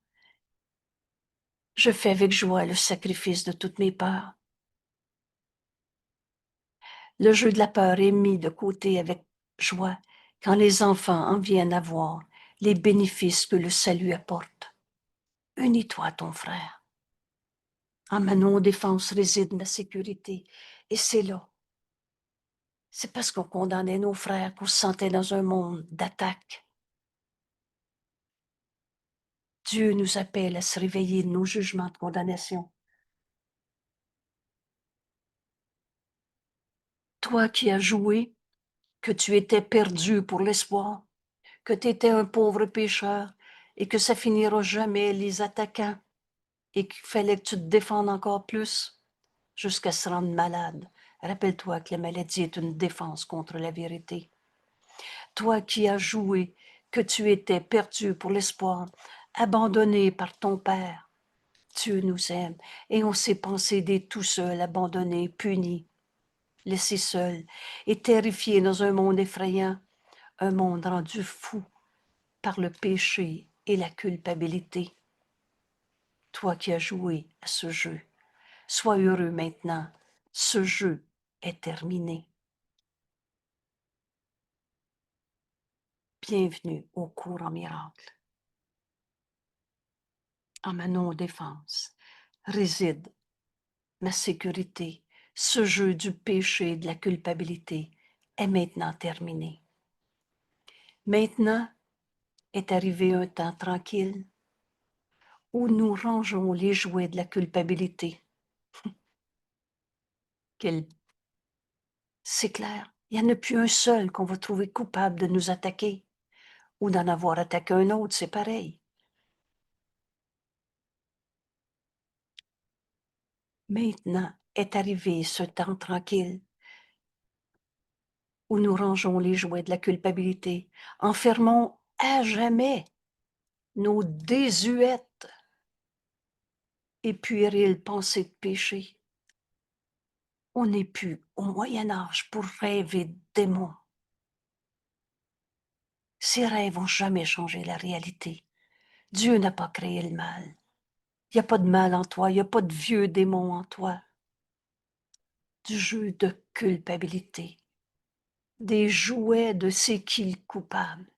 Je fais avec joie le sacrifice de toutes mes peurs. Le jeu de la peur est mis de côté avec joie quand les enfants en viennent à voir les bénéfices que le salut apporte. Unis-toi à ton frère. En ma non-défense réside ma sécurité. Et c'est là. C'est parce qu'on condamnait nos frères qu'on se sentait dans un monde d'attaque. Dieu nous appelle à se réveiller de nos jugements de condamnation. Toi qui as joué, que tu étais perdu pour l'espoir, que tu étais un pauvre pécheur et que ça finira jamais les attaquants et qu'il fallait que tu te défendes encore plus jusqu'à se rendre malade. Rappelle-toi que la maladie est une défense contre la vérité. Toi qui as joué, que tu étais perdu pour l'espoir, abandonné par ton Père. Dieu nous aime et on s'est pensé des tout seuls, abandonnés, punis, laissés seuls et terrifiés dans un monde effrayant, un monde rendu fou par le péché et la culpabilité. Toi qui as joué à ce jeu, sois heureux maintenant, ce jeu est terminé. bienvenue au cours en miracle. En ma non-défense réside ma sécurité. Ce jeu du péché et de la culpabilité est maintenant terminé. Maintenant est arrivé un temps tranquille où nous rangeons les jouets de la culpabilité. C'est clair, il n'y en a plus un seul qu'on va trouver coupable de nous attaquer ou d'en avoir attaqué un autre, c'est pareil. Maintenant est arrivé ce temps tranquille où nous rangeons les jouets de la culpabilité, enfermons à jamais nos désuètes et puériles pensées de péché. On n'est plus au Moyen Âge pour rêver de démons. Ces rêves n'ont jamais changé la réalité. Dieu n'a pas créé le mal. Il n'y a pas de mal en toi, il n'y a pas de vieux démons en toi. Du jeu de culpabilité, des jouets de c'est qui le coupable,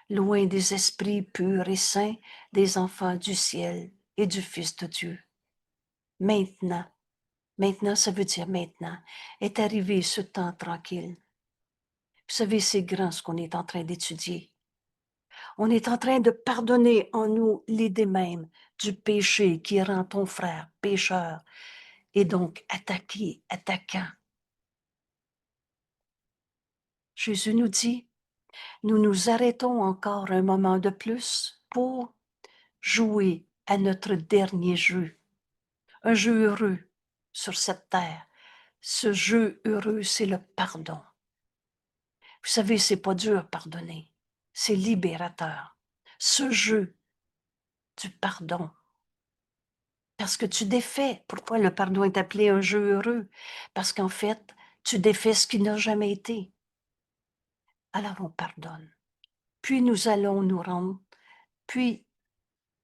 loin des esprits purs et saints des enfants du ciel et du Fils de Dieu. Maintenant, ça veut dire maintenant, est arrivé ce temps tranquille. Vous savez, c'est grand ce qu'on est en train d'étudier. On est en train de pardonner en nous l'idée même du péché qui rend ton frère pécheur et donc attaquant. Jésus nous dit, nous nous arrêtons encore un moment de plus pour jouer à notre dernier jeu. Un jeu heureux sur cette terre. Ce jeu heureux, c'est le pardon. Vous savez, c'est pas dur pardonner. C'est libérateur. Ce jeu du pardon. Parce que tu défais. Pourquoi le pardon est appelé un jeu heureux? Parce qu'en fait, tu défais ce qui n'a jamais été. Alors on pardonne. Puis nous allons nous rendre, puis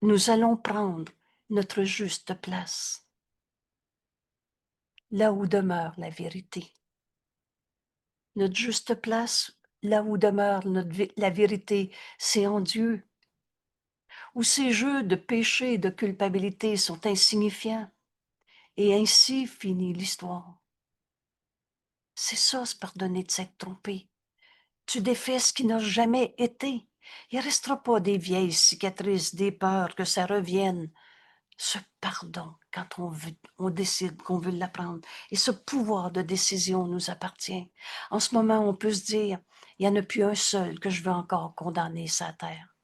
nous allons prendre notre juste place, là où demeure la vérité. Notre juste place, là où demeure la vérité, c'est en Dieu, où ces jeux de péché et de culpabilité sont insignifiants, et ainsi finit l'histoire. C'est ça, se pardonner de s'être trompé. Tu défais ce qui n'a jamais été. Il ne restera pas des vieilles cicatrices, des peurs que ça revienne. Ce pardon, quand on décide qu'on veut l'apprendre, et ce pouvoir de décision nous appartient. En ce moment, on peut se dire, il n'y en a plus un seul que je veux encore condamner sa terre.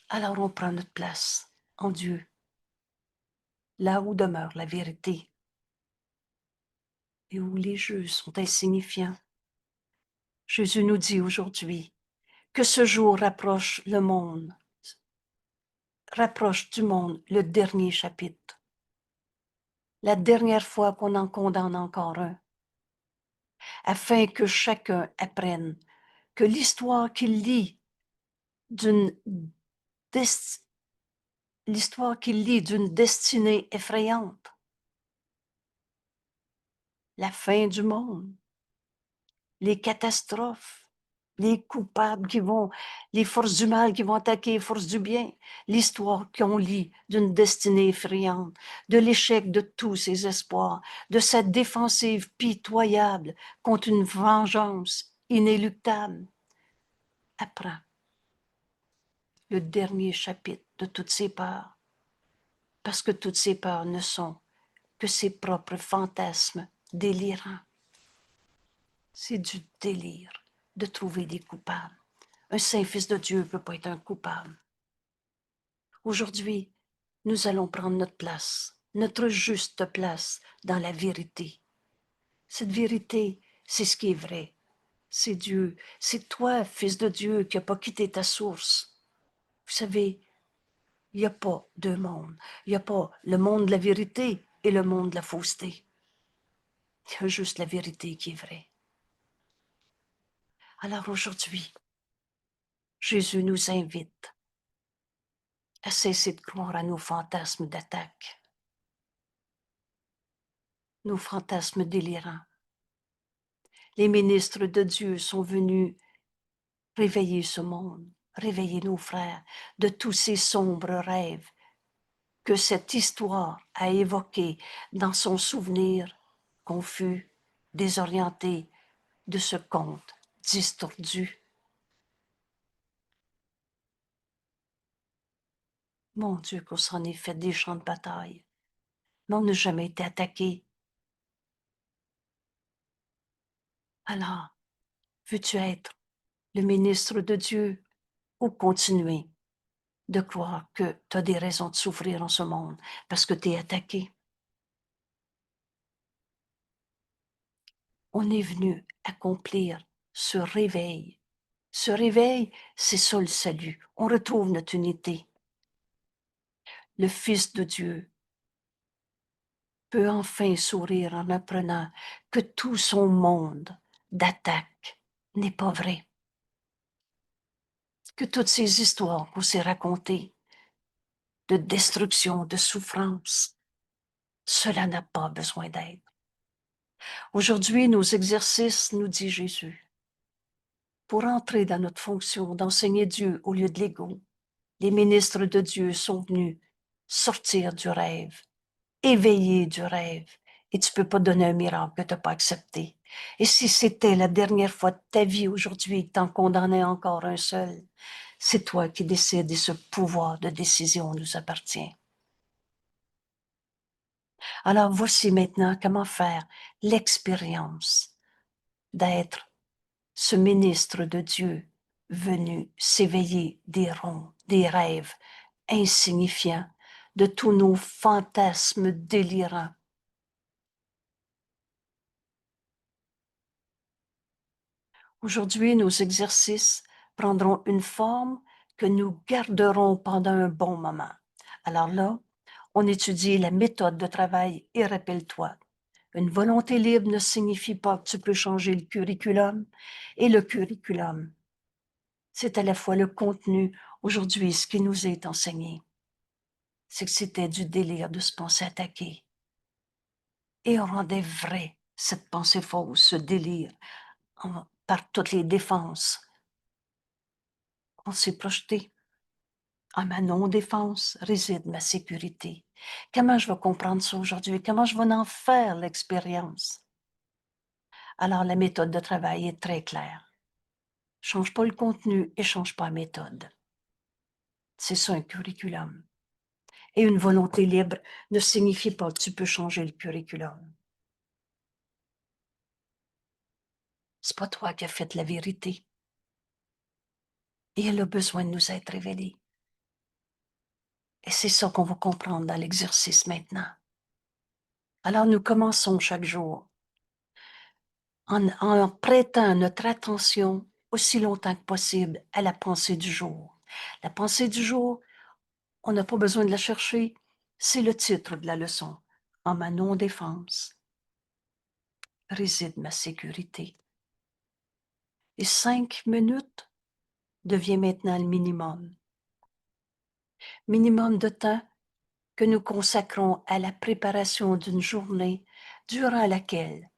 Alors on prend notre place en Dieu, là où demeure la vérité et où les jeux sont insignifiants. Jésus nous dit aujourd'hui que ce jour rapproche du monde le dernier chapitre, la dernière fois qu'on en condamne encore un, afin que chacun apprenne que l'histoire qu'il lit d'une destinée effrayante, la fin du monde, les catastrophes, les coupables les forces du mal qui vont attaquer les forces du bien, l'histoire qu'on lit d'une destinée effrayante, de l'échec de tous ses espoirs, de sa défensive pitoyable contre une vengeance inéluctable. Apprends le dernier chapitre de toutes ces peurs, parce que toutes ces peurs ne sont que ses propres fantasmes délirants. C'est du délire de trouver des coupables. Un saint fils de Dieu ne peut pas être un coupable. Aujourd'hui, nous allons prendre notre place, notre juste place dans la vérité. Cette vérité, c'est ce qui est vrai. C'est Dieu. C'est toi, fils de Dieu, qui n'as pas quitté ta source. Vous savez, il n'y a pas deux mondes. Il n'y a pas le monde de la vérité et le monde de la fausseté. Il y a juste la vérité qui est vraie. Alors aujourd'hui, Jésus nous invite à cesser de croire à nos fantasmes d'attaque, nos fantasmes délirants, Les ministres de Dieu sont venus réveiller ce monde, réveiller nos frères de tous ces sombres rêves que cette histoire a évoqués dans son souvenir confus, désorienté de ce conte distordu. Mon Dieu, qu'on s'en est fait des champs de bataille, mais on n'a jamais été attaqué. Alors, veux-tu être le ministre de Dieu ou continuer de croire que tu as des raisons de souffrir en ce monde parce que tu es attaqué? On est venu accomplir ce réveil. Ce réveil, c'est ça le salut. On retrouve notre unité. Le Fils de Dieu peut enfin sourire en apprenant que tout son monde d'attaque n'est pas vrai. Que toutes ces histoires qu'on s'est racontées de destruction, de souffrance, cela n'a pas besoin d'aide. Aujourd'hui, nos exercices, nous dit Jésus, pour entrer dans notre fonction d'enseigner Dieu au lieu de l'ego, les ministres de Dieu sont venus sortir du rêve, éveiller du rêve. Et tu ne peux pas donner un miracle que tu n'as pas accepté. Et si c'était la dernière fois de ta vie aujourd'hui et que t'en condamnais encore un seul, c'est toi qui décides et ce pouvoir de décision nous appartient. Alors voici maintenant comment faire l'expérience d'être ce ministre de Dieu venu s'éveiller des rêves insignifiants, de tous nos fantasmes délirants. Aujourd'hui, nos exercices prendront une forme que nous garderons pendant un bon moment. Alors là, on étudie la méthode de travail et rappelle-toi, une volonté libre ne signifie pas que tu peux changer le curriculum. Et le curriculum, c'est à la fois le contenu. Aujourd'hui, ce qui nous est enseigné, c'est que c'était du délire de se penser attaquer. Et on rendait vrai cette pensée fausse, ce délire, par toutes les défenses. On s'est projeté. En ma non-défense réside ma sécurité. Comment je vais comprendre ça aujourd'hui? Comment je vais en faire l'expérience? Alors, la méthode de travail est très claire. Change pas le contenu et change pas la méthode. C'est ça un curriculum. Et une volonté libre ne signifie pas que tu peux changer le curriculum. C'est pas toi qui as fait la vérité. Et elle a besoin de nous être révélée. Et c'est ça qu'on va comprendre dans l'exercice maintenant. Alors nous commençons chaque jour en prêtant notre attention aussi longtemps que possible à la pensée du jour. La pensée du jour, on n'a pas besoin de la chercher, c'est le titre de la leçon. En ma non-défense réside ma sécurité. Et 5 minutes devient maintenant le minimum. Minimum de temps que nous consacrons à la préparation d'une journée durant laquelle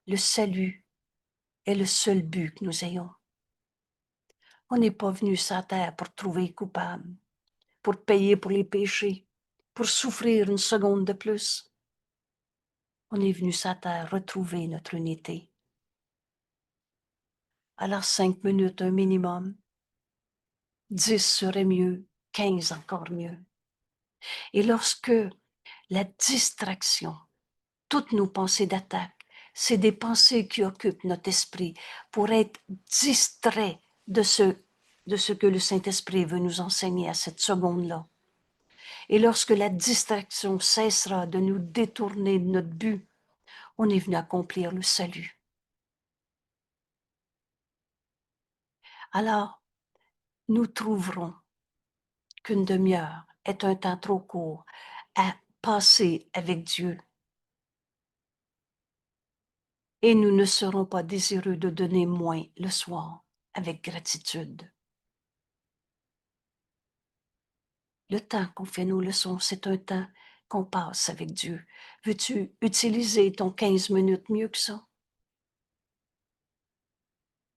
le salut est le seul but que nous ayons. On n'est pas venu sur la terre pour trouver coupable, pour payer pour les péchés, pour souffrir une seconde de plus. On est venu sur la terre retrouver notre unité. Alors 5 minutes un minimum, 10 serait mieux, 15 encore mieux. Et lorsque la distraction, toutes nos pensées d'attaque, c'est des pensées qui occupent notre esprit pour être distraits de ce que le Saint-Esprit veut nous enseigner à cette seconde-là. Et lorsque la distraction cessera de nous détourner de notre but, on est venu accomplir le salut. Alors, nous trouverons qu'une demi-heure est un temps trop court à passer avec Dieu. Et nous ne serons pas désireux de donner moins le soir avec gratitude. Le temps qu'on fait nos leçons, c'est un temps qu'on passe avec Dieu. Veux-tu utiliser ton 15 minutes mieux que ça?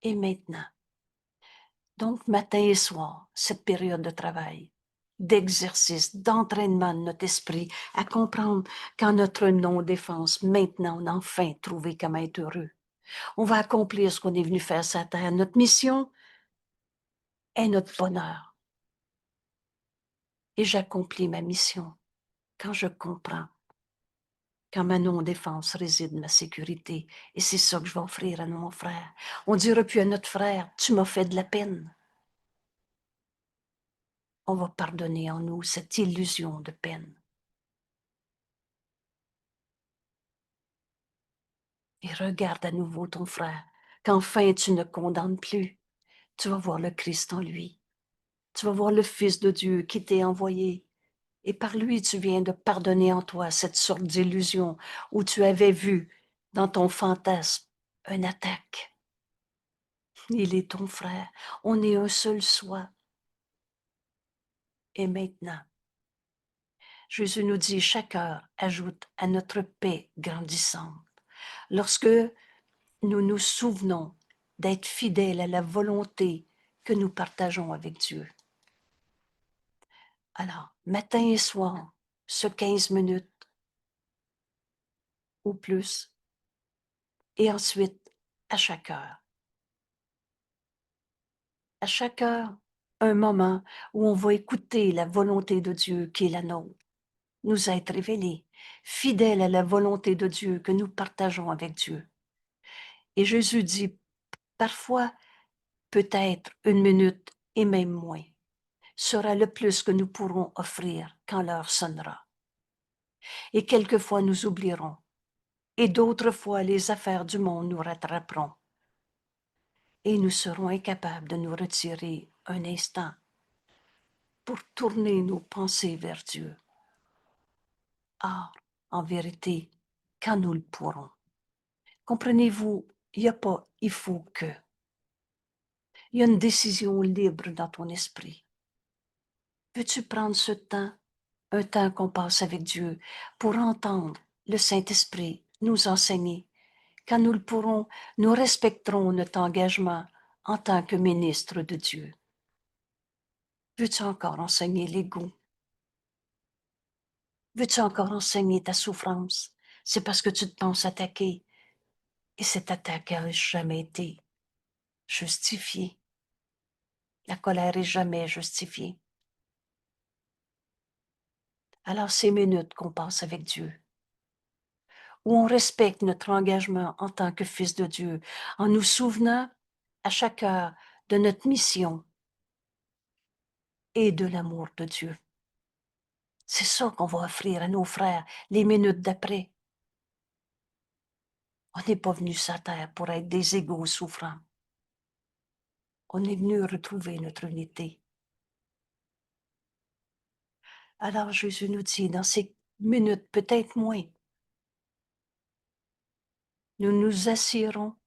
Et maintenant, donc matin et soir, cette période de travail, d'exercice, d'entraînement de notre esprit à comprendre qu'en notre non-défense, maintenant, on a enfin trouvé comment être heureux. On va accomplir ce qu'on est venu faire sur la terre. Notre mission est notre bonheur. Et j'accomplis ma mission quand je comprends qu'en ma non-défense réside ma sécurité. Et c'est ça que je vais offrir à mon frère. On dira plus à notre frère, tu m'as fait de la peine. On va pardonner en nous cette illusion de peine. Et regarde à nouveau ton frère, qu'enfin tu ne condamnes plus. Tu vas voir le Christ en lui. Tu vas voir le Fils de Dieu qui t'est envoyé. Et par lui, tu viens de pardonner en toi cette sorte d'illusion où tu avais vu dans ton fantasme une attaque. Il est ton frère. On est un seul soi. Et maintenant, Jésus nous dit, chaque heure ajoute à notre paix grandissante. Lorsque nous nous souvenons d'être fidèles à la volonté que nous partageons avec Dieu. Alors, matin et soir, ce 15 minutes ou plus, et ensuite à chaque heure. À chaque heure, un moment où on va écouter la volonté de Dieu qui est la nôtre, nous être révélée, fidèle à la volonté de Dieu que nous partageons avec Dieu. Et Jésus dit, parfois, peut-être une minute et même moins, sera le plus que nous pourrons offrir quand l'heure sonnera. Et quelquefois nous oublierons, et d'autres fois les affaires du monde nous rattraperont. Et nous serons incapables de nous retirer un instant pour tourner nos pensées vers Dieu. Or, en vérité, quand nous le pourrons. Comprenez-vous, il n'y a pas « il faut que ». Il y a une décision libre dans ton esprit. Veux-tu prendre ce temps, un temps qu'on passe avec Dieu, pour entendre le Saint-Esprit nous enseigner? Quand nous le pourrons, nous respecterons notre engagement en tant que ministre de Dieu. Veux-tu encore enseigner l'ego? Veux-tu encore enseigner ta souffrance? C'est parce que tu te penses attaqué. Et cette attaque n'a jamais été justifiée. La colère est jamais justifiée. Alors ces minutes qu'on passe avec Dieu, où on respecte notre engagement en tant que fils de Dieu, en nous souvenant à chaque heure de notre mission et de l'amour de Dieu. C'est ça qu'on va offrir à nos frères les minutes d'après. On n'est pas venu sur la terre pour être des égaux souffrants. On est venu retrouver notre unité. Alors Jésus nous dit, dans ces minutes, peut-être moins, nous nous assierons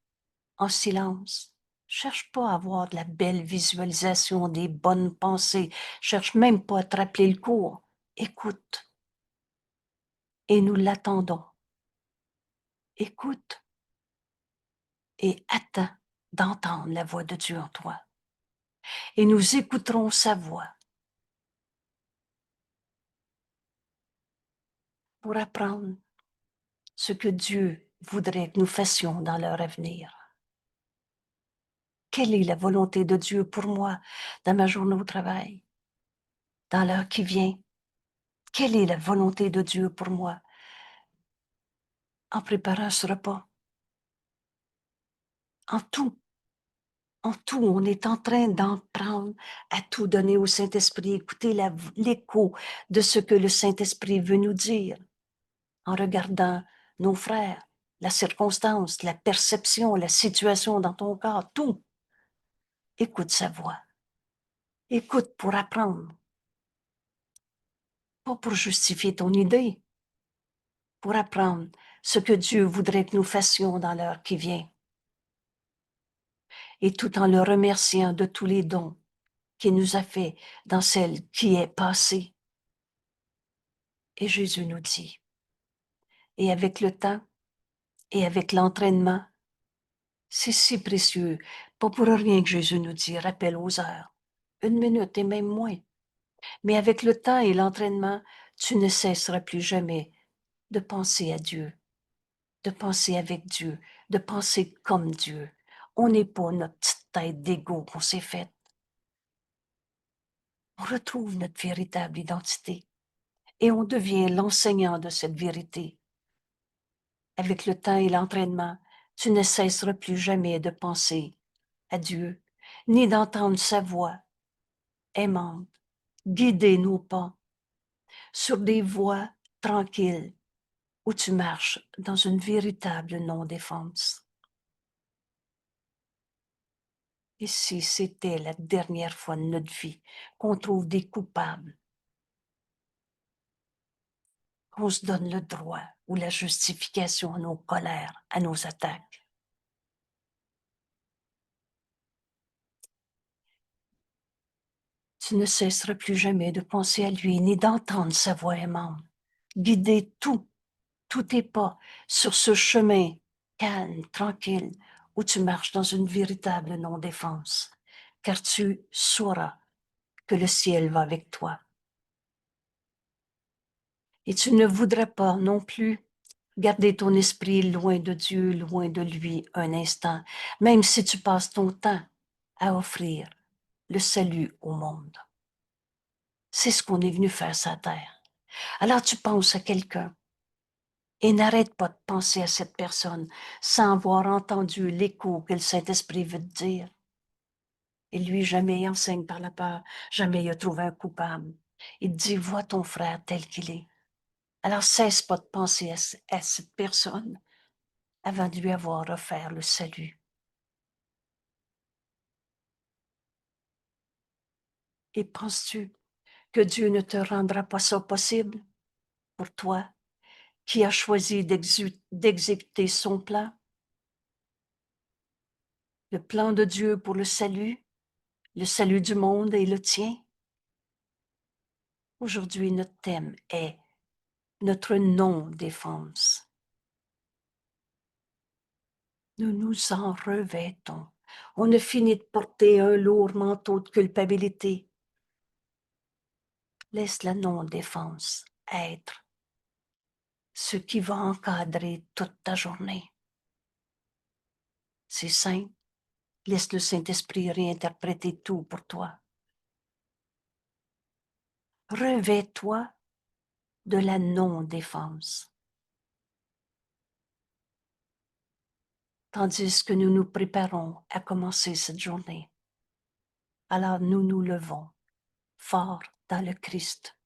en silence. Cherche pas à avoir de la belle visualisation, des bonnes pensées. Cherche même pas à te rappeler le cours. Écoute. Et nous l'attendons. Écoute et attends d'entendre la voix de Dieu en toi. Et nous écouterons sa voix pour apprendre ce que Dieu voudrait que nous fassions dans l'heure à venir. Quelle est la volonté de Dieu pour moi dans ma journée au travail, dans l'heure qui vient? Quelle est la volonté de Dieu pour moi en préparant ce repas? En tout, on est en train d'en prendre à tout donner au Saint-Esprit, écouter l'écho de ce que le Saint-Esprit veut nous dire en regardant nos frères, la circonstance, la perception, la situation dans ton corps, tout. Écoute sa voix. Écoute pour apprendre, pas pour justifier ton idée, pour apprendre ce que Dieu voudrait que nous fassions dans l'heure qui vient. Et tout en le remerciant de tous les dons qu'il nous a fait dans celle qui est passée. Et Jésus nous dit, et avec le temps, et avec l'entraînement, C'est si précieux. Pas pour rien que Jésus nous dit, rappelle aux heures. 1 minute et même moins. Mais avec le temps et l'entraînement, tu ne cesseras plus jamais de penser à Dieu, de penser avec Dieu, de penser comme Dieu. On n'est pas notre petite tête d'égo qu'on s'est faite. On retrouve notre véritable identité et on devient l'enseignant de cette vérité. Avec le temps et l'entraînement, tu ne cesseras plus jamais de penser à Dieu, ni d'entendre sa voix aimante, guider nos pas sur des voies tranquilles où tu marches dans une véritable non-défense. Et si c'était la dernière fois de notre vie qu'on trouve des coupables, qu'on se donne le droit ou la justification à nos colères, à nos attaques, tu ne cesseras plus jamais de penser à lui ni d'entendre sa voix aimante, guider tous tes pas sur ce chemin calme, tranquille, où tu marches dans une véritable non-défense, car tu sauras que le ciel va avec toi. Et tu ne voudras pas non plus garder ton esprit loin de Dieu, loin de lui un instant, même si tu passes ton temps à offrir le salut au monde. C'est ce qu'on est venu faire sur la terre. Alors tu penses à quelqu'un et n'arrête pas de penser à cette personne sans avoir entendu l'écho que le Saint-Esprit veut te dire. Et lui, jamais il enseigne par la peur, jamais il a trouvé un coupable. Il te dit, vois ton frère tel qu'il est. Alors cesse pas de penser à cette personne avant de lui avoir offert le salut. Et penses-tu que Dieu ne te rendra pas ça possible pour toi qui as choisi d'exécuter son plan? Le plan de Dieu pour le salut du monde et le tien. Aujourd'hui, notre thème est notre non-défense. Nous nous en revêtons. On a fini de porter un lourd manteau de culpabilité. Laisse la non-défense être ce qui va encadrer toute ta journée. C'est simple. Laisse le Saint-Esprit réinterpréter tout pour toi. Revêt-toi de la non-défense. Tandis que nous nous préparons à commencer cette journée. Alors nous nous levons fort dans le Christ,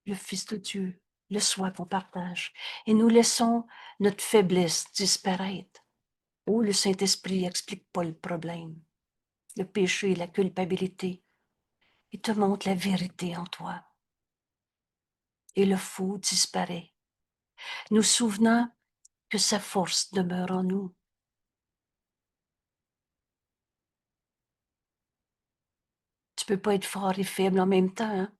le Fils de Dieu, le soi qu'on partage, et nous laissons notre faiblesse disparaître. Où le Saint-Esprit n'explique pas le problème, le péché, la culpabilité. Il te montre la vérité en toi. Et le faux disparaît, nous souvenant que sa force demeure en nous. Tu ne peux pas être fort et faible en même temps. Hein?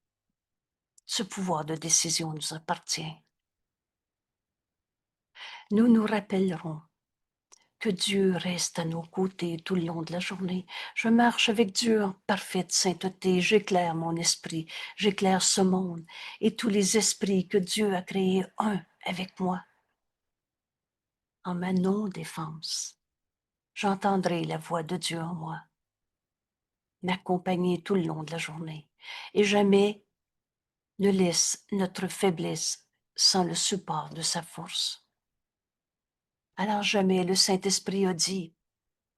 Ce pouvoir de décision nous appartient. Nous nous rappellerons que Dieu reste à nos côtés tout le long de la journée. Je marche avec Dieu en parfaite sainteté. J'éclaire mon esprit, j'éclaire ce monde et tous les esprits que Dieu a créés un avec moi. En ma non-défense, j'entendrai la voix de Dieu en moi, m'accompagner tout le long de la journée et jamais ne laisse notre faiblesse sans le support de sa force. Alors jamais le Saint-Esprit a dit,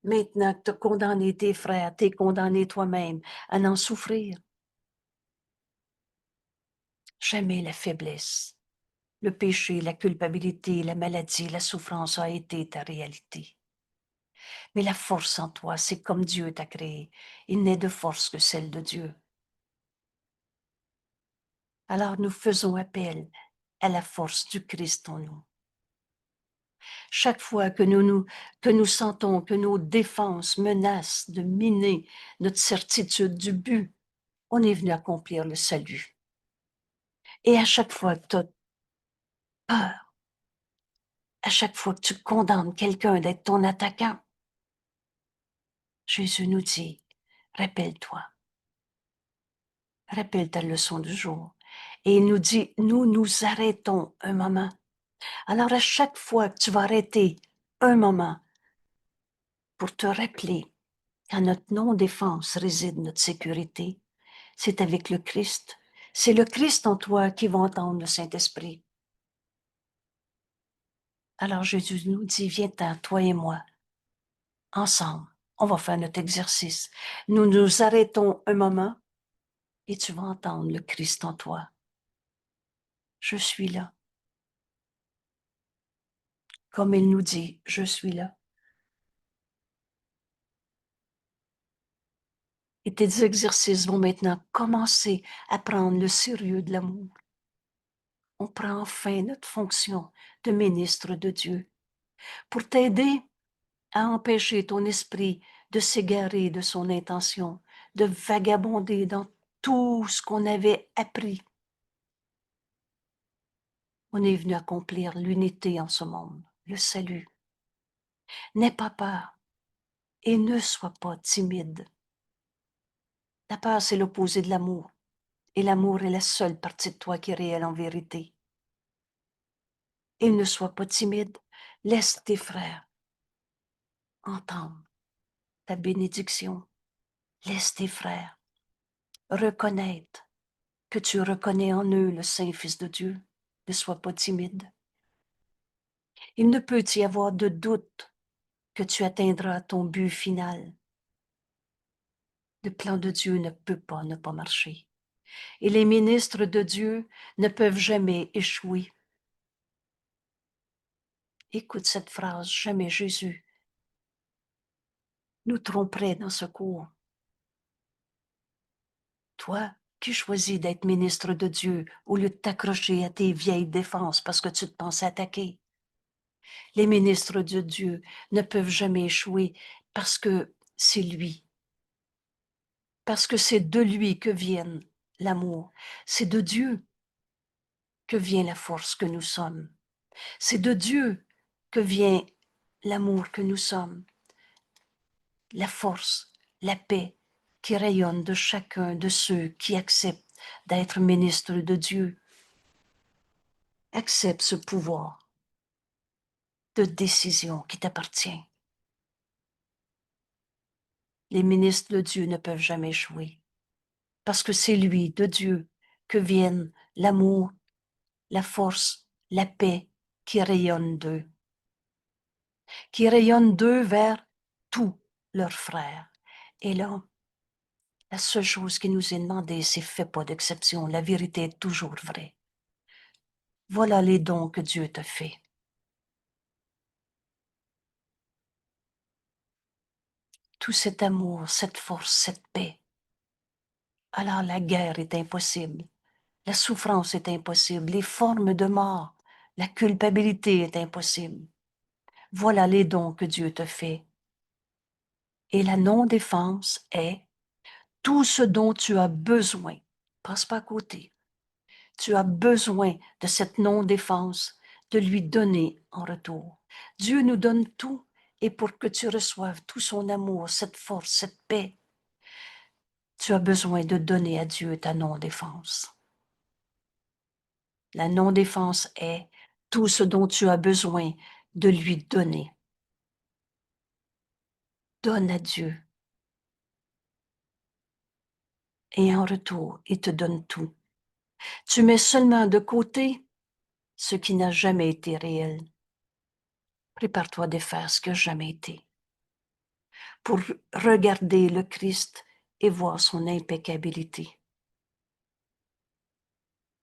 maintenant que tu as condamné tes frères, t'es condamné toi-même à n'en souffrir. Jamais la faiblesse, le péché, la culpabilité, la maladie, la souffrance a été ta réalité. Mais la force en toi, c'est comme Dieu t'a créé. Il n'est de force que celle de Dieu. Alors nous faisons appel à la force du Christ en nous. Chaque fois que nous sentons que nos défenses menacent de miner notre certitude du but, on est venu accomplir le salut. Et à chaque fois que tu as peur, À chaque fois que tu condamnes quelqu'un d'être ton attaquant, Jésus nous dit, rappelle-toi, rappelle ta leçon du jour. Et il nous dit, nous arrêtons un moment. Alors à chaque fois que tu vas arrêter un moment pour te rappeler qu'à notre non-défense réside notre sécurité, c'est avec le Christ. C'est le Christ en toi qui va entendre le Saint-Esprit. Alors Jésus nous dit, viens-t'en, toi et moi, ensemble, on va faire notre exercice. Nous nous arrêtons un moment et tu vas entendre le Christ en toi. Je suis là. Comme il nous dit, je suis là. Et tes exercices vont maintenant commencer à prendre le sérieux de l'amour. On prend enfin notre fonction de ministre de Dieu pour t'aider à empêcher ton esprit de s'égarer de son intention, de vagabonder dans tout ce qu'on avait appris. On est venu accomplir l'unité en ce monde, le salut. N'aie pas peur et ne sois pas timide. La peur, c'est l'opposé de l'amour. Et l'amour est la seule partie de toi qui est réelle en vérité. Et ne sois pas timide. Laisse tes frères entendre ta bénédiction. Laisse tes frères reconnaître que tu reconnais en eux le Saint Fils de Dieu. Ne sois pas timide. Il ne peut y avoir de doute que tu atteindras ton but final. Le plan de Dieu ne peut pas ne pas marcher. Et les ministres de Dieu ne peuvent jamais échouer. Écoute cette phrase, jamais Jésus nous tromperait dans ce cours. Toi qui choisis d'être ministre de Dieu au lieu de t'accrocher à tes vieilles défenses parce que tu te penses attaquer. Les ministres de Dieu ne peuvent jamais échouer parce que c'est lui. Parce que c'est de lui que vient l'amour. C'est de Dieu que vient la force que nous sommes. C'est de Dieu que vient l'amour que nous sommes. La force, la paix qui rayonne de chacun de ceux qui acceptent d'être ministres de Dieu. Accepte ce pouvoir de décision qui t'appartient. Les ministres de Dieu ne peuvent jamais échouer parce que c'est lui, de Dieu, que viennent l'amour, la force, la paix qui rayonnent d'eux, vers tous leurs frères. Et là, la seule chose qui nous est demandée, c'est fais pas d'exception. La vérité est toujours vraie. Voilà les dons que Dieu te fait. Tout cet amour, cette force, cette paix. Alors la guerre est impossible. La souffrance est impossible. Les formes de mort, la culpabilité est impossible. Voilà les dons que Dieu te fait. Et la non-défense est tout ce dont tu as besoin. Passe pas à côté. Tu as besoin de cette non-défense, de lui donner en retour. Dieu nous donne tout et pour que tu reçoives tout son amour, cette force, cette paix, tu as besoin de donner à Dieu ta non-défense. La non-défense est tout ce dont tu as besoin de lui donner. Donne à Dieu. Et en retour, il te donne tout. Tu mets seulement de côté ce qui n'a jamais été réel. Prépare-toi de faire ce qui n'a jamais été. Pour regarder le Christ et voir son impeccabilité.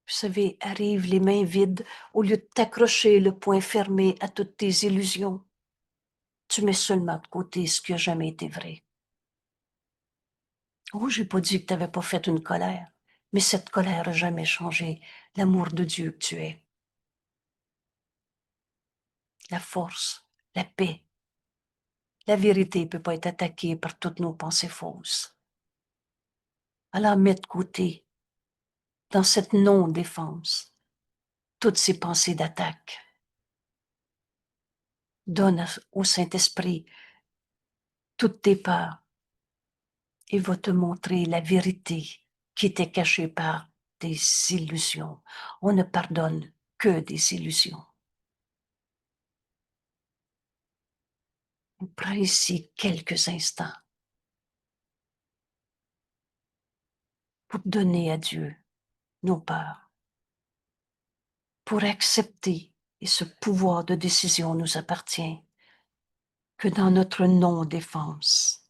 Vous savez, arrivent les mains vides au lieu de t'accrocher le poing fermé à toutes tes illusions. Tu mets seulement de côté ce qui n'a jamais été vrai. Oh, j'ai pas dit que tu n'avais pas fait une colère, mais cette colère n'a jamais changé l'amour de Dieu que tu es. La force, la paix. La vérité ne peut pas être attaquée par toutes nos pensées fausses. Alors mets de côté, dans cette non-défense, toutes ces pensées d'attaque. Donne au Saint-Esprit toutes tes peurs et va te montrer la vérité qui était cachée par des illusions. On ne pardonne que des illusions. On prend ici quelques instants pour donner à Dieu nos peurs, pour accepter, et ce pouvoir de décision nous appartient, que dans notre non-défense,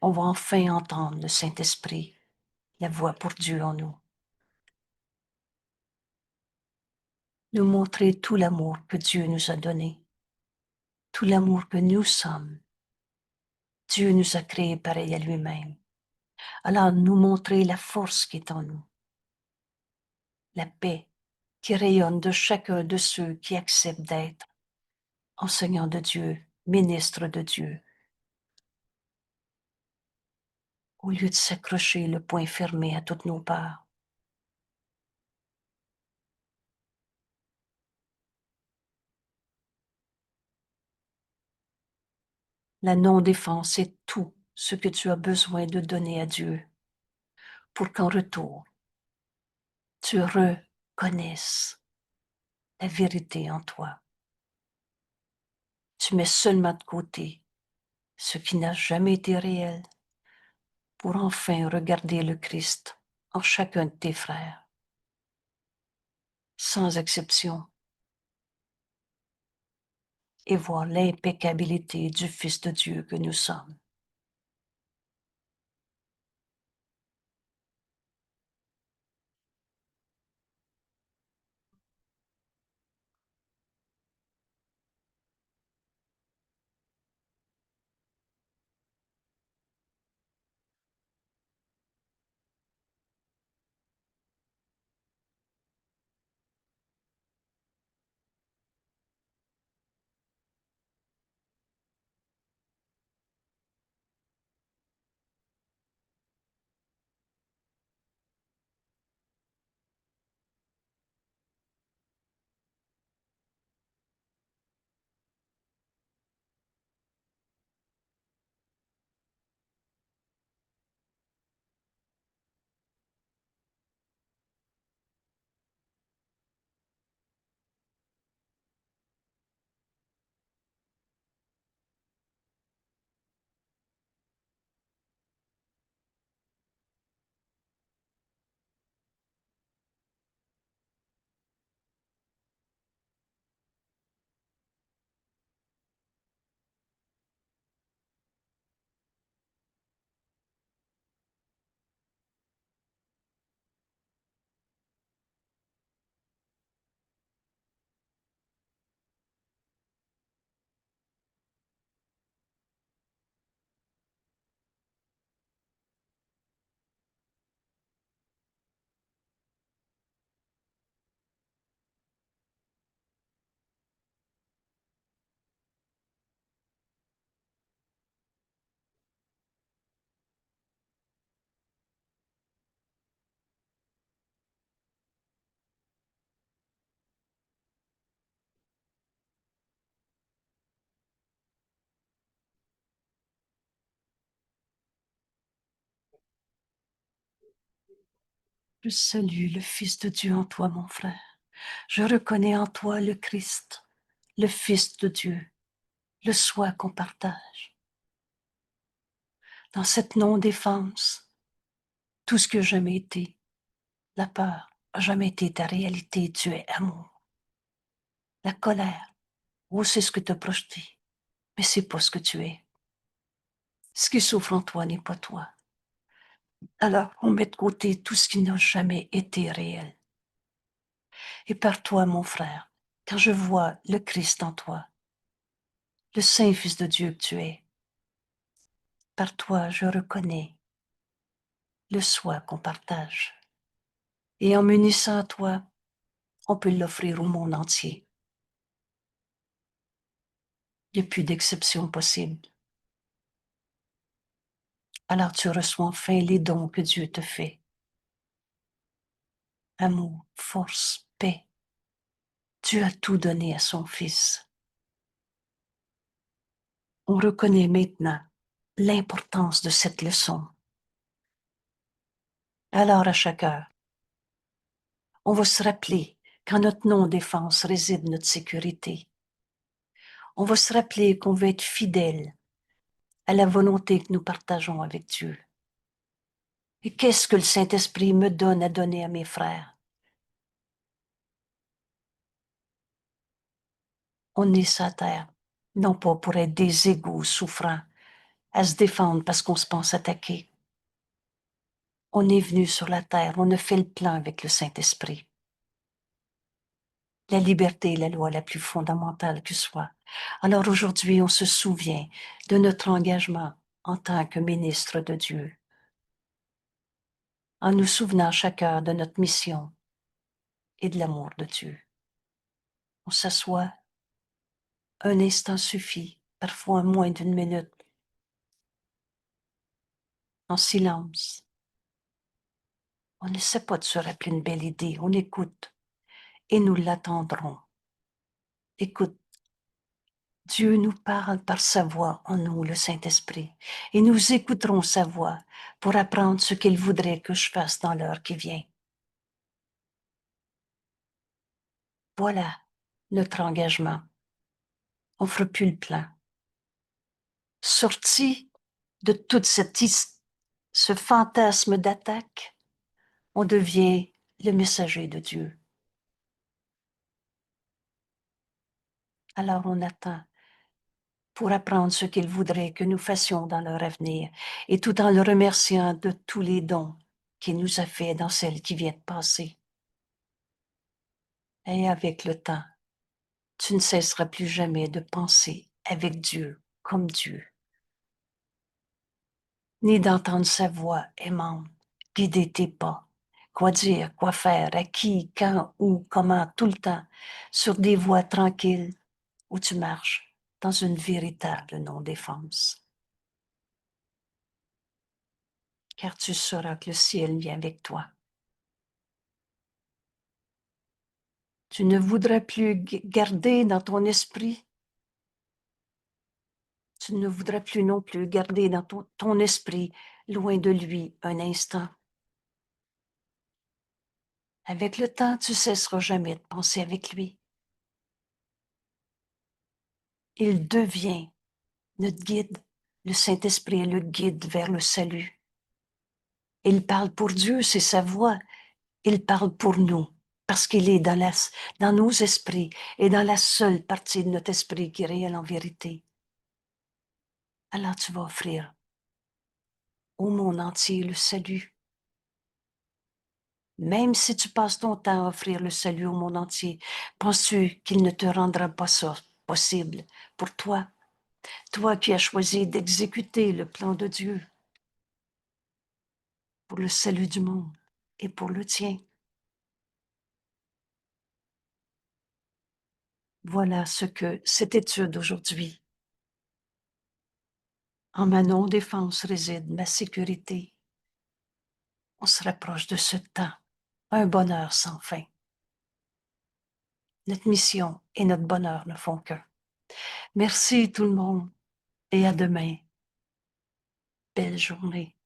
on va enfin entendre le Saint-Esprit, la voix pour Dieu en nous. Nous montrer tout l'amour que Dieu nous a donné, tout l'amour que nous sommes. Dieu nous a créés pareil à lui-même. Alors nous montrer la force qui est en nous, la paix qui rayonne de chacun de ceux qui acceptent d'être enseignants de Dieu, ministres de Dieu, au lieu de s'accrocher le poing fermé à toutes nos peurs. La non-défense est tout ce que tu as besoin de donner à Dieu pour qu'en retour, tu reconnaisses la vérité en toi. Tu mets seulement de côté ce qui n'a jamais été réel pour enfin regarder le Christ en chacun de tes frères, sans exception, et voir l'impeccabilité du Fils de Dieu que nous sommes. Je salue le Fils de Dieu en toi, mon frère. Je reconnais en toi le Christ, le Fils de Dieu, le soi qu'on partage. Dans cette non-défense, tout ce que j'ai jamais été, la peur n'a jamais été ta réalité, tu es amour. La colère, oh, c'est ce que tu as projeté, mais c'est pas ce que tu es. Ce qui souffre en toi n'est pas toi. Alors, on met de côté tout ce qui n'a jamais été réel. Et par toi, mon frère, quand je vois le Christ en toi, le Saint Fils de Dieu que tu es, par toi, je reconnais le soi qu'on partage. Et en m'unissant à toi, on peut l'offrir au monde entier. Il n'y a plus d'exception possible. Alors tu reçois enfin les dons que Dieu te fait. Amour, force, paix. Dieu a tout donné à son Fils. On reconnaît maintenant l'importance de cette leçon. Alors, à chaque heure, on va se rappeler qu'en notre non-défense réside notre sécurité. On va se rappeler qu'on veut être fidèle à la volonté que nous partageons avec Dieu. Et qu'est-ce que le Saint-Esprit me donne à donner à mes frères? On est sur la terre, non pas pour être des égaux souffrants, à se défendre parce qu'on se pense attaqué. On est venu sur la terre, on a fait le plan avec le Saint-Esprit. La liberté est la loi la plus fondamentale que soit. Alors aujourd'hui, on se souvient de notre engagement en tant que ministre de Dieu, en nous souvenant chaque heure de notre mission et de l'amour de Dieu. On s'assoit, un instant suffit, parfois moins d'une minute, en silence. On n'essaie pas de se rappeler une belle idée, on écoute et nous l'attendrons. Écoute, Dieu nous parle par sa voix en nous, le Saint-Esprit, et nous écouterons sa voix pour apprendre ce qu'il voudrait que je fasse dans l'heure qui vient. Voilà notre engagement. On ne fera plus le plan. Sorti de toute ce fantasme d'attaque, on devient le messager de Dieu. Alors on attend pour apprendre ce qu'il voudrait que nous fassions dans leur avenir, et tout en le remerciant de tous les dons qu'il nous a fait dans celle qui vient de passer. Et avec le temps, tu ne cesseras plus jamais de penser avec Dieu, comme Dieu, ni d'entendre sa voix aimante, guider tes pas, quoi dire, quoi faire, à qui, quand, où, comment, tout le temps, sur des voies tranquilles où tu marches dans une véritable non-défense. Car tu sauras que le ciel vient avec toi. Tu ne voudras plus garder dans ton esprit, tu ne voudras plus non plus garder dans ton esprit loin de lui un instant. Avec le temps, tu cesseras jamais de penser avec lui. Il devient notre guide. Le Saint-Esprit est le guide vers le salut. Il parle pour Dieu, c'est sa voix. Il parle pour nous, parce qu'il est dans nos esprits et dans la seule partie de notre esprit qui est réelle en vérité. Alors tu vas offrir au monde entier le salut. Même si tu passes ton temps à offrir le salut au monde entier, penses-tu qu'il ne te rendra pas ça possible pour toi? Toi qui as choisi d'exécuter le plan de Dieu pour le salut du monde et pour le tien. Voilà ce que cette étude aujourd'hui. En ma non-défense réside ma sécurité. On se rapproche de ce temps, un bonheur sans fin. Notre mission et notre bonheur ne font qu'un. Merci tout le monde et à demain. Belle journée.